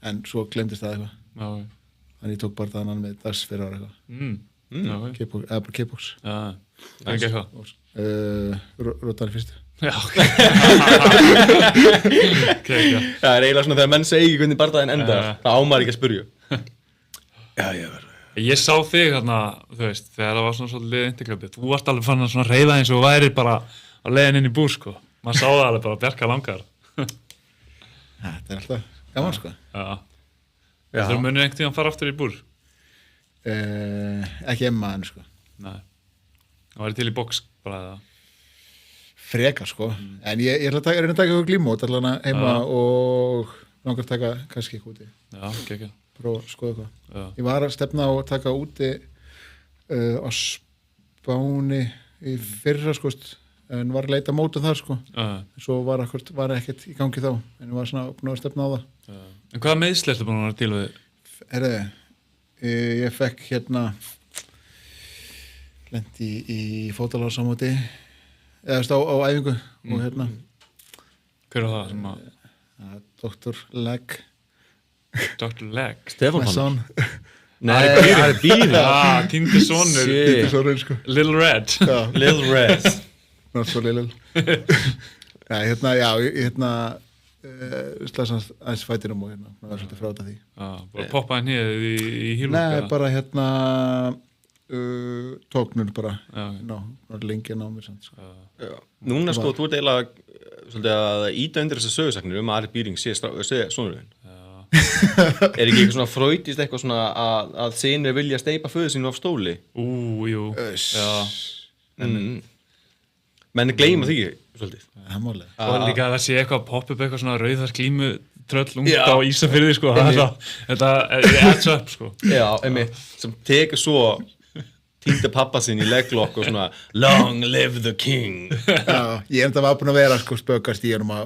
en svo glemdist það eitthvað þannig ég tók bara það annan með dags fyrir ára eitthvað eða bara K-box Það er ekki eitthvað Rótari fyrstu Já, það er eiginlega svona þegar menn segi hvernig bardaðin endar það ámar ekki að spurja Ég sá þig þarna, þú veist, þegar það var svona svolítið Interklubbi þú varst alveg fann að svona reyða eins og væri bara á leiðin inn í búr, sko maður sá það alveg bara Bjarka langar Þetta er alltaf gaman, sko Það munir einhvern tíðan fara aftur í búr Ekki emma hann, sko Nei, það væri til í box bara það Frekar, sko En ég ætla að reyna að taka eitthvað glímót allan heima og langar að taka kannski eitthvað úti Já, ekki prófa að skoða eitthvað Ég var að stefna á að taka úti á Spáni í fyrra, sko en var að leita mótum þar, sko svo var ekkert í gangi þá en ég var svona búin að stefna á það En hvaða meiðsli ertu búin að vera til við? Ég fekk lendi í fótalásamóti eða á æfingu og Hver var það sem að Dr. Leg Dr. Leg Stefán Messon Nei, það er býr Týndi sonur sko. Little Red Little Red Not so little Nei, slæsast aðeins fætinum og það var svolítið fráta því Bara poppaði nýðið í hílum Nei, bara tóknur bara lengi að ná mér samt, sko. Núna sko, þú ert eiginlega svolítið að íta undir þessar sögusagnir um að Ari Býring sé sonurinn Er ekki eitthvað svona fröytist eitthvað svona að synir vilja steypa föður sínu af stóli? Jú Menn gleyma því svolítið Og líka að það sé eitthvað pop up eitthvað svona rauðar glímu tröll ungt á Ísafirði sko þetta er adds up sko Já, einmitt, sem tekur svo týnda pappa sinn í legglokk og svona Long live the king Ég var búin að vera sko spökast í honum að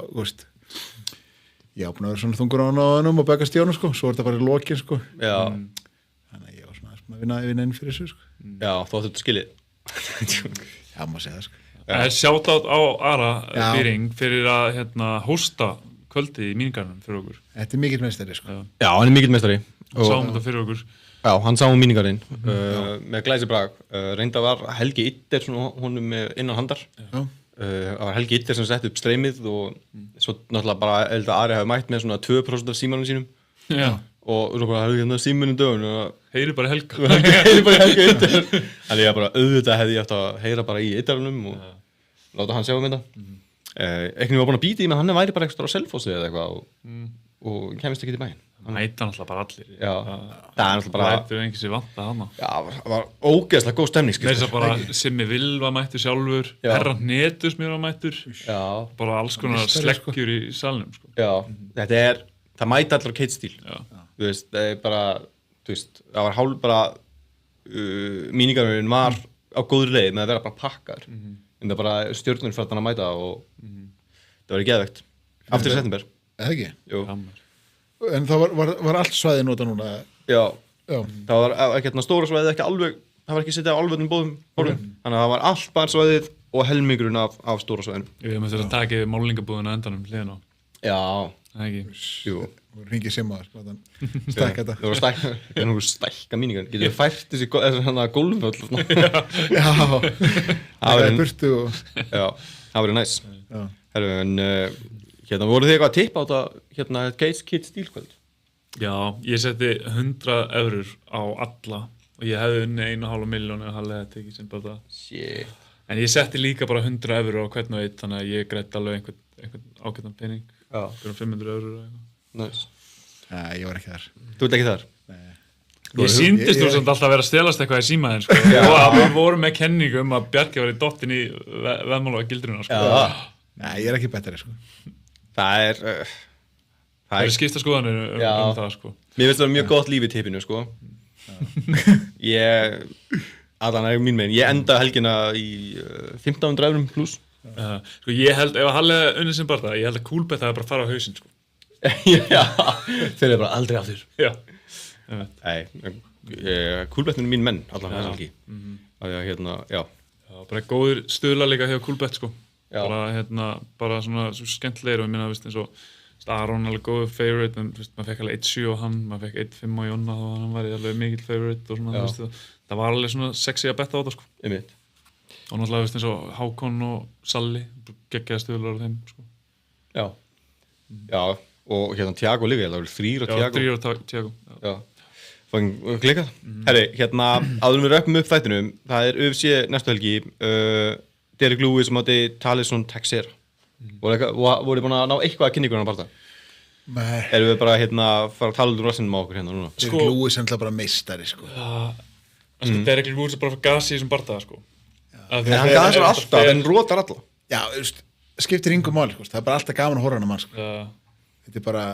ég var búin að vera svona þungur á honum og spökast í honum sko svo er þetta bara í lokin sko þannig að ég var svona að vinna inn fyrir þessu sko Já, þú ætti skilið Já, maður segja það sko Shoutout á Ara Býring fyrir að hósta kvöldi í míningarnum fyrir okkur Þetta er mikill meistari sko Já, hann er mikill meistari Sáum þetta fyrir okkur Já, hann sá míningarinn með glæsibrag reynda var Helgi Itter svona honum innan handar það var Helgi Itter sem setti upp streymið og svo náttúrulega bara Ari hafi mætt með svona 2% af símanum sínum og svo bara hefði símunum dögun Heyri bara Helga Itter Þannig ég bara auðvitað hefði ég eftir að heyra bara í Itterunum og láta hann sjá þetta Ekkert var búin að býta í menn hann væri bara ekstra á Selfossi eða eitthvað og kemist ekki til bæinn Mæta náttúrulega bara allir Já, það er náttúrulega bara Það er enginn sem vanta hana Já, það var ógeðslega góð stemning Þess að bara Simmi Vil var mættur sjálfur Herra Hnetus mér var mættur bara alls konar sleggjur í salnum sko. Já, þetta er það mæta allar á Kate-stíl þú veist, það er bara það var hálf bara míningarinn var á góðri leið með að vera bara pakkar en það bara stjórnur fyrir að mæta og það var geðvegt aftur í september Eða ekki? Jú En það var allt svæðið nota núna? Já, það var ekki stóra svæðið, ekki alveg, það var ekki sittið á alveg bóðum þannig að það var allt bara svæðið og helmingurinn af stóra svæðinu. Við möttum að taka yfir málningabúðuna endanum hliðin á. Já. Það ekki. Jú. Þú ringið Simmaður, stækka þetta. Það var stækka míningar. Getur við fært þessi gólfvöll? Já, það er burtu og... Já, það verið næs. Herru, en voru þið eitthvað að tippa á þetta Kate stílkvöld? Já, ég setti 100 eurur á alla og ég hefði unni 1,5 milljón eða halvlega tekið sem bara það. Shit. En ég setti líka bara 100 eurur á hvern og einn þannig að ég greitt alveg einhvern ágættan pening. Já. Fyrir 500 eurur eða eitthvað. Næs. Nei, ég var ekki þar. Þú ert ekki þar? Nei. Ég síndist þú samt alltaf að vera að stelast eitthvað í símaðin sko. Og við vorum með kenningu að Bjarki var í dottin í veðmála gildruna sko. Nei, ég er ekki bettari sko. Það er skipta skoðanir það sko. Mér finnst það mjög gott líf í tippinu sko. Allan er mín megin. Ég enda helgina í 1500 eurum pluss. Sko ég held, ef að Halli unnið sem bara það, ég held að Coolbet það er bara að fara á hausinn sko. Já, þeir eru bara aldrei aftur. Já. Nei, Coolbet er mín menn allan þess helgi. Já, bara góður stuðla líka hjá Coolbet sko. Bara svona svo skemmtilegir og ég minna, eins og Aron alveg góður favorite, en maður fekk alveg 1.7 á hann, maður fekk 1.5 á Jonna og hann var alveg mikill favorite og svona, það var alveg svona sexy að betta á það sko. Og náttúrulega eins og Hákon og Salli, geggjaði stuðlar á þeim sko. Já, og Tiago líka, það var 3 á Tiago. Já, 3 á Tiago. Já, fann klikkað. Herri, áður við röpum upp þættinum, það er UFC næstu helgi, Derek Lewis sem átti Talisson Texera. Voru búin að ná eitthvað að kynningur hann bara það? Nei. Erum við bara fara að tala um rassinum á okkur núna? Derek Lewis er bara meistari sko. Derek Lewis er bara gasi í þessum bardaða sko. En hann gasar alltaf, en rótar alla. Já, skiptir yngur máli sko. Það er bara alltaf gaman að horfa hann að mann sko. Þetta er bara,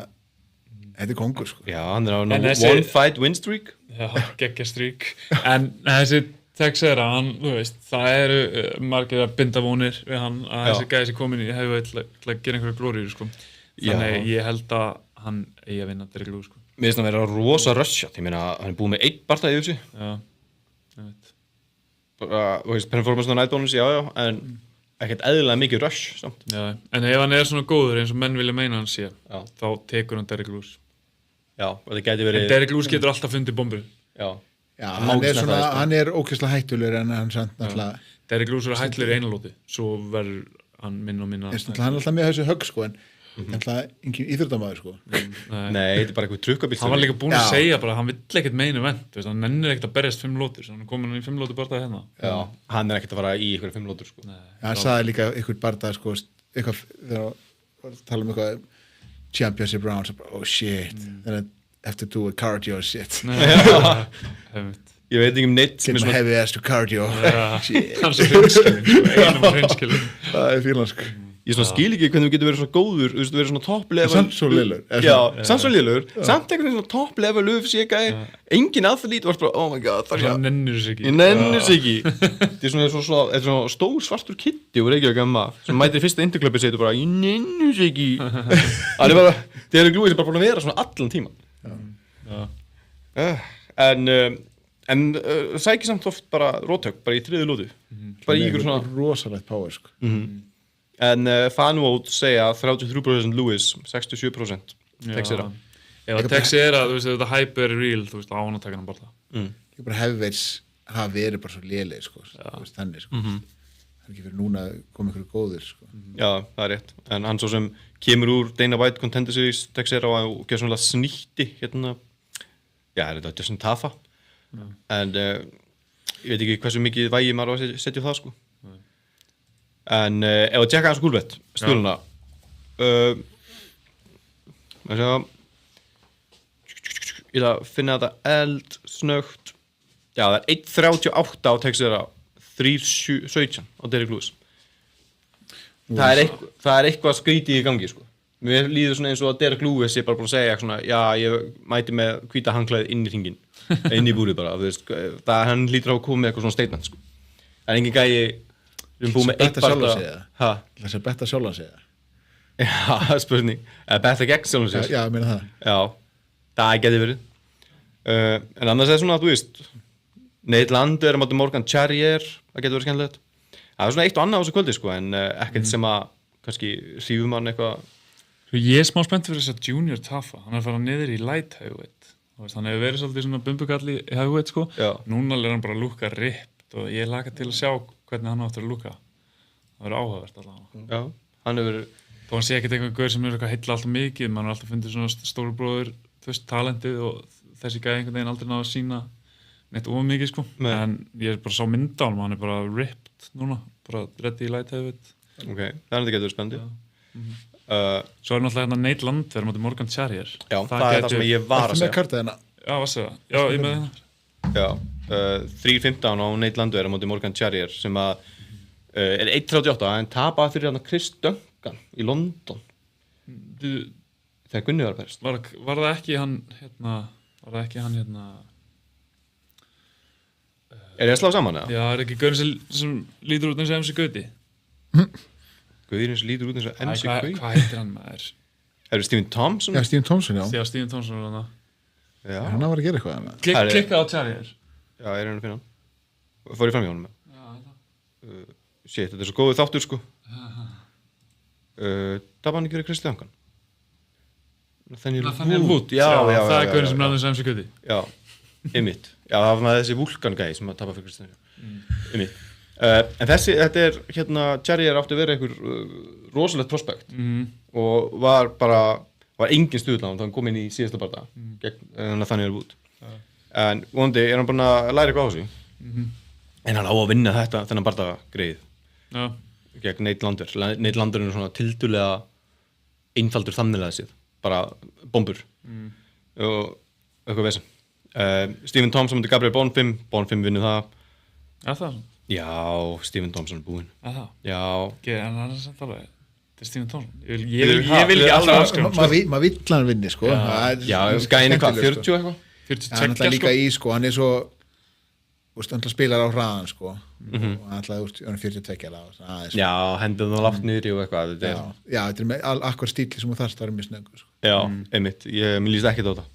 þetta er kongur sko. Já, hann er á one fight win streak. Já, geggja streak. En þessi Texera, hann, þú veist, það eru margir að binda vonir við hann að þessi gæði sem komin í hefur til að gera einhverja glóríur sko. Þannig ég held að hann eigi að vinna Derek Lewis sko. Mér finnst hann að vera rosa rushjat. Ég meina, hann er búið með 1 barða í UFC. Já, ég veit. Þú veist, performance on night bonus, já, en ekkert eðlilega mikið rush samt. Já, en ef hann er svona góður eins og menn vilja meina hann sé, þá tekur hann Derek Lewis. Já, og það gæti verið... En Derek Lewis getur alltaf fundið bombur. Já, hann er ógeðslega hættulegur en hann samt náttúrulega... Derek Lewis er hættulegur í einalóti, svo verður hann minna og minna... Hann er alltaf með þessu högg sko, en alltaf engin íþróttamaður sko. Nei, þetta er bara eitthvað trukkabíl. Hann var líka búinn að segja bara, hann vill ekkert meina event, hann nennir ekkert að berjast 5 lótur, hann er komin í 5 lótur bardaði hérna. Já, hann er ekkert að fara í ykkur 5 lótur sko. Hann sagði líka ykkur bardaði sko, eitthvað, þegar tala um eitthvað championship rounds, oh shit, then I have to do a cardio shit. Ég veit ekki neitt get my heavy ass to cardio. Hann er svo hreinskilin. Það er fílan sko. Ég skil ekki hvernig við getum verið svona góður, þú veist, verið svona top level. Samt svo lélur. Já, samt svo lélur. Samt einhvern veginn svona top level UFC gæi, engin athlete var bara, oh my god, það er hann nennir sig ekki. Ég nennir sig ekki. Þetta er svona stór svartur kitti úr Reykjavík sem mætir í fyrsta interklubbi segir bara, ég nennir sig ekki. Það er bara, þegar er glúið sem bara búin að vera svona allan tíma. En sækir samt oft bara róttök, bara í 3. lótu. Bara í ykkur svona... Rosalegt power sko. En fanvote segja 33% Lewis, 67% Texera. Ef Texera, þú veist, ef þetta hype er real, þú veist, á hann að taka hann bara það. Ég bara heavyweights hafa verið bara svo lélegir, sko, þú veist, þannig, sko. Það er ekki fyrir núna að koma ykkur góðir, sko. Já, það er rétt. En hann svo sem kemur úr Dana White Contender Series, Texera og gerð svona snýtti, já, er þetta Justin Tafa. En ég veit ekki hversu mikið vægi maður að setja það, sko. En ef að tjekka hans Coolbet stjórnuna ég ætla að finna þetta eldsnögt já það er 1.38 á Texera 3.17 á Derek Lewis það er eitthvað skrítið í gangi sko. Mér líður svona eins og að Derek Lewis er bara búin að segja svona, já ég mæti með hvíta handklæðið inn í hringinn inn í búrið bara það hann lítur á að koma með eitthvað svona statement sko. Það er engin gæi við erum búið með eitt barða Það sé betta sjálfan segja Já, spurning betta gegn sjálfan segja Já, ég meina það Já, það geti verið En annars er svona að þú veist Nate Land er á móti Morgan Charrier það getur verið skemmtilegt Það er svona eitt og annað á þessu kvöldi sko en ekkert sem að kannski hrífum hann eitthvað Ég er smá spennt fyrir þess að Junior Tafa hann er að fara niður í light heavyweight hann hefur verið svolítið svona bumbukall í heavyweight sko Núna er hann bara að lúka ript og ég laka til að sjá hvernig hann áttur að lúka það verður áhugavert allavega Já, hann hefur þó hann sé ekkert einhver gaur sem er eitthvað heilla alltaf mikið mann er alltaf fundið svona stóru bróður þú veist, talentið og þessi gæði einhvern veginn aldrei náðu að sína neitt of mikið sko en ég er bara sá mynda á hann er bara ripped núna bara ready í light heavyweight Ok, það getur spendi Svo er náttúrulega hérna Nate Land verður móti Morgan Charrier Já, það er það sem ég var að segja Já, var það? Já, ég með það. Já, 3-15 á Nate Landwehr á móti Morgan Charrier sem að er 1-38 en tapaði fyrir hann Chris Duncan í London þegar Gunni var best. Var það ekki hann Er ég að slá saman eða? Já, er ekki Gaurin sem lítur út eins og MC Gauti? Gaurin sem lítur út eins og MC Gauti? Hvað heitir hann maður? Er það Stephen Thompson? Já, Stephen Thompson, já. Já, Stephen Thompson var hann. Já. Hann var að gera eitthvað. Klikkaði á Charrier. Já, ég reyna að finna hann. Fór ég fram í honum með. Já, það. Shit, þetta er svo góðu þáttur sko. Tapa hann ekki verið Chris Duncan? Nathaniel Wood. Já. Það er Gaurin sem lítur eins og MC Gauti. Já, einmitt. Já, það var þessi Vulkan gæi sem að tapa fyrir Chris Duncan. Einmitt. En þetta er, Charrier átti að vera einhver rosalegt prospekt og var engin stuðlan þá hann kom inn í síðasta barða gegn Nathaniel Wood en vonandi er hann búin að læra eitthvað á þessu en hann á að vinna þennan barða greið gegn Nate Landwehr. Nate Landwehr er svona tildulega einfaldur þannilega séð, bara bombur og eitthvað vesen. Stephen Thompson myndi Gabriel Bonfim vinnur það. Já, það? Já, Stephen Thompson er búinn. Það? Já. En hann er samt alveg, þetta er Stephen Thompson. Ég vil ekki alltaf afskræma. Maður vill hann vinni, sko. Já, gæðin eitthvað, 40 eitthvað? 40 hann ætlaði líka í, sko, hann er svo, hann spilar á hraðan, sko. Og hann ætlaði, hann er 42 alveg. Já, hendið það lágt niður og eitthvað. Já, þetta er með akkur stíli sem þú þarfst að vera mjög snöggur, sko. Já, einmitt, mér líst ekkert á það.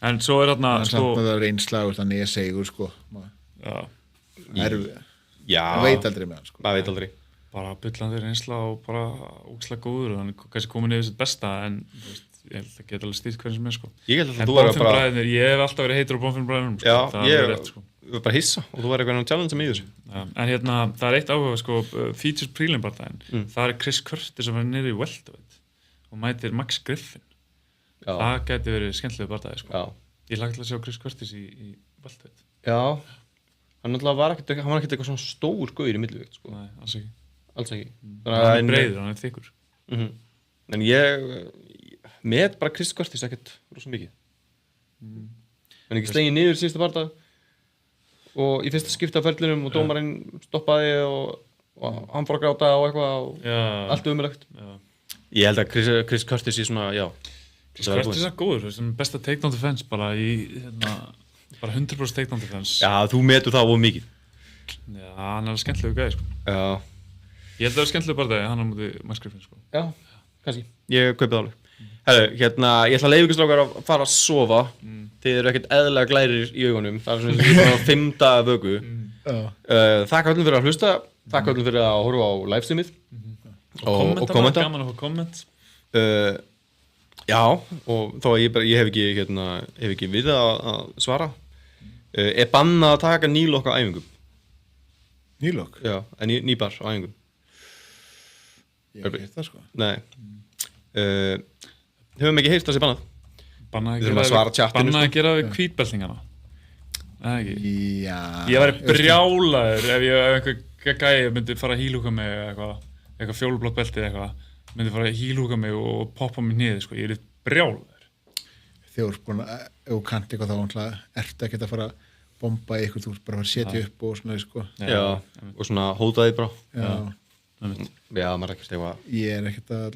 En svo er þarna, sko. Það er reynsla, þannig ég segur, sko. Já, maður veit aldrei með hann, sko. Maður veit aldrei. Bara byllandi reynsla og bara ógeðslega góður og hann er kannski komin yfir sitt besta en ég held að geta alveg stýrt hvernig sem er, sko. Ég held að þú væri bara... Ég hef alltaf verið heitur á Bonfim-bræðinum, sko. Já, ég sko. var bara hissa og þú væri eitthvað að challenge mig í þessu. En það er eitt áhuga, sko, features prelim-barðaðin. Það er Chris Curtis sem var niður í welterweight og mætir Max Griffin. Það gæti verið skemmtilegu barðaði, sko. Ég lagði til að sjá Chris Curtis í welterweight. Já. Hann var ekkert eitthvað svona stór gaur í millivigt, sko. Nei, alls ekki. Alls ekki. Hann er breiður, hann er þykkur. En ég met bara Chris Curtis ekkert rosa mikið. En ekki slegið niður síðasta barða og í fyrsta skipta af ferlinum og dómarinn stoppaði og hann fór að gráta og eitthvað og allt umrækt. Ég held að Chris Curtis í svona, já. Chris Curtis er góður, besta takedown defense bara í, bara 100% takedown defense. Já, þú metur það of mikið. Já, hann er skemmtilegu gæði, sko. Já. Ég held að það er skemmtilegu barðaði, hann á móti Max Griffin, sko. Já, kannski. Ég kaupið það alveg. Herru, ég ætla að leyfa ykkur strákar að fara að sofa. Þið eru ekkert eðlilega glærir í augunum. Það er svona 5. vöku. Þakka öllum fyrir að hlusta. Þakka öllum fyrir að horfa á livestreamið. Og kommenta. Gaman að fá komment. Já, og þó að ég hef ekki við að svara. Er bannað að taka nýlokk á æfingum? Nýlokk? Já, nýbar á æfingum. Ég hef ekki það, sko. Nei. Höfum ekki heyrt það sé bannað. Bannað að gera við hvítbeltingana. Nei, ekki. Já. Ég væri brjálaður ef einhver gæi myndi fara að hílúka mig eitthvað fjólublátt belti eða eitthvað, myndi fara að hílúka mig og poppa mig niður, sko. Ég er brjálaður. Þegar þú ert búin að, ef þú kannt eitthvað þá ertu ekkert að fara að bomba ykkur, þú ert bara að fara að setja upp og svona, sko. Já, og svona hótaði bara. Já, maður ekkert eitthvað. Ég er ekkert að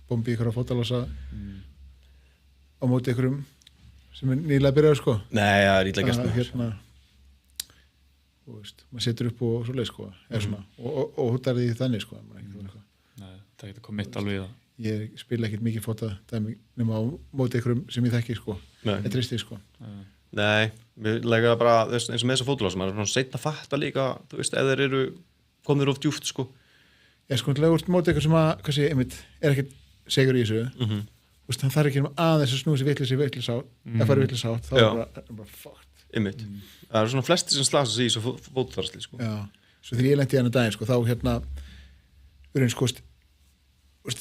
bombi ykkur á fótalosa á móti ykkurum sem er nýlega byrjað, sko. Nei, það er illa gert og maður setur upp og svoleið, sko, eða svona og hótar því þannig, sko. Nei, það getur komið alveg í það. Ég spila ekkert mikið fótadæmi nema á móti ykkurum sem ég þekki, sko. Þetta er tristið, sko. Nei, við lega bara eins og með þessa fótalosa, maður er svona seint að fatta líka, þú veist, ef þeir eru komnir of djúpt, sko. Ég sko, móti ykkur sem að, er ekkert segur í þessu, hann þarf ekki aðeins að snúi sig vitlis átt, að fara vitlis átt, þá er bara fucked. Einmitt. Það eru svona flestir sem slasa sig í þessu fótfarsli, sko. Já, svo þegar ég lendi í hann daginn, sko, þá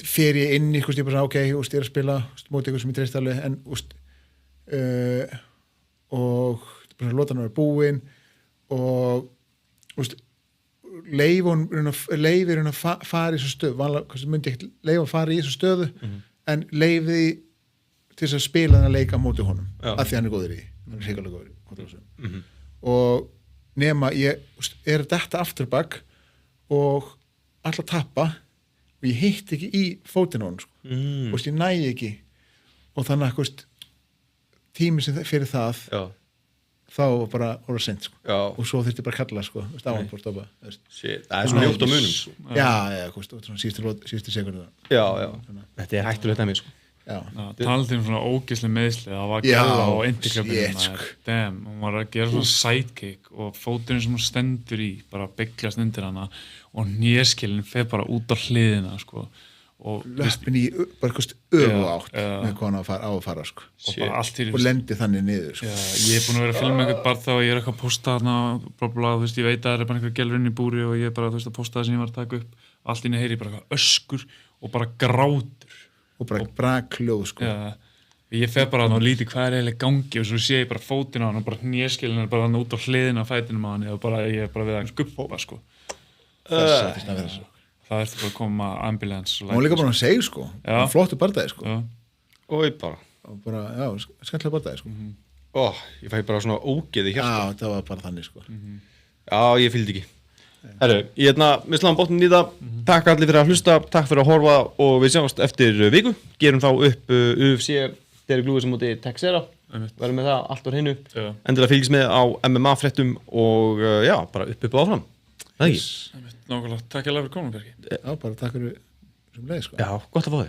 fer ég inn í, ég bara, ok, ég er að spila móti ykkur sem ég treyst alveg, en og lótan var búin og leifir hún að fara í þessu stöðu, vanlega myndi ég ekki leifa að fara í þessu stöðu, en leifi til þess að spila þennan leik á móti honum Já. af því hann er góður í hann er hrikalega góður í og nema ég er þetta afturbak og alltaf tappa og ég hitt ekki í fótinn á hann sko. Ég næ ekki og þannig að tími sem fyrir það Já. þá bara voru sent sko. Já. og svo þurfti bara að kalla sko, áhann bara stoppa Shit, það er svo mjótt á munum sko. síðustu sekundu Já, þetta er hættulegt dæmi sko. talað um svona ógeðslega meðsli það var Já, gæða á endurkjöfnum shit, damn, hún var að gera svona sidekick og fóturinn sem hún stendur í bara bygglast undir hana og nýjaskilin fer bara út á hliðina sko. og löppin í bara öfu átt með hvað hann á að fara sko. og bara allt í og lendi þannig niður sko. ég er búin að vera að filma einhvern bara þá og ég er eitthvað að posta þarna blá, ég veit að það er bara einhver gelurinn í búri og ég er bara að posta það sem ég var að taka upp allt inni heyri bara eitthvað öskur og bara grátur og bara brakljóð sko. ég fer bara að líti hvað er eiginlega gangi og svo sé ég bara fótinn á hann og bara hnéskilin er bara hann út á hliðina á fætinum á hann og bara, ég er bara við að skuppa sko. það er bara að koma ambulance og hún líka bara að segja sko. flottu bardagi sko. og bara skemmtilega bardagi sko. ég fæ bara svona ógeði já, það var bara þannig sko. já, ég fylgdi ekki herru, við sláum botnin í það takk allir fyrir að hlusta, takk fyrir að horfa og við sjáumst eftir viku gerum þá upp UFC þeirri glúi sem múti Texera verðum með það allt á hreinu endilega fylgjast með á MMA fréttum og bara upp og áfram það ekki nákvæmlega, takk fyrir komum Björki já, bara takk fyrir sem leið sko. já, gott að fá þig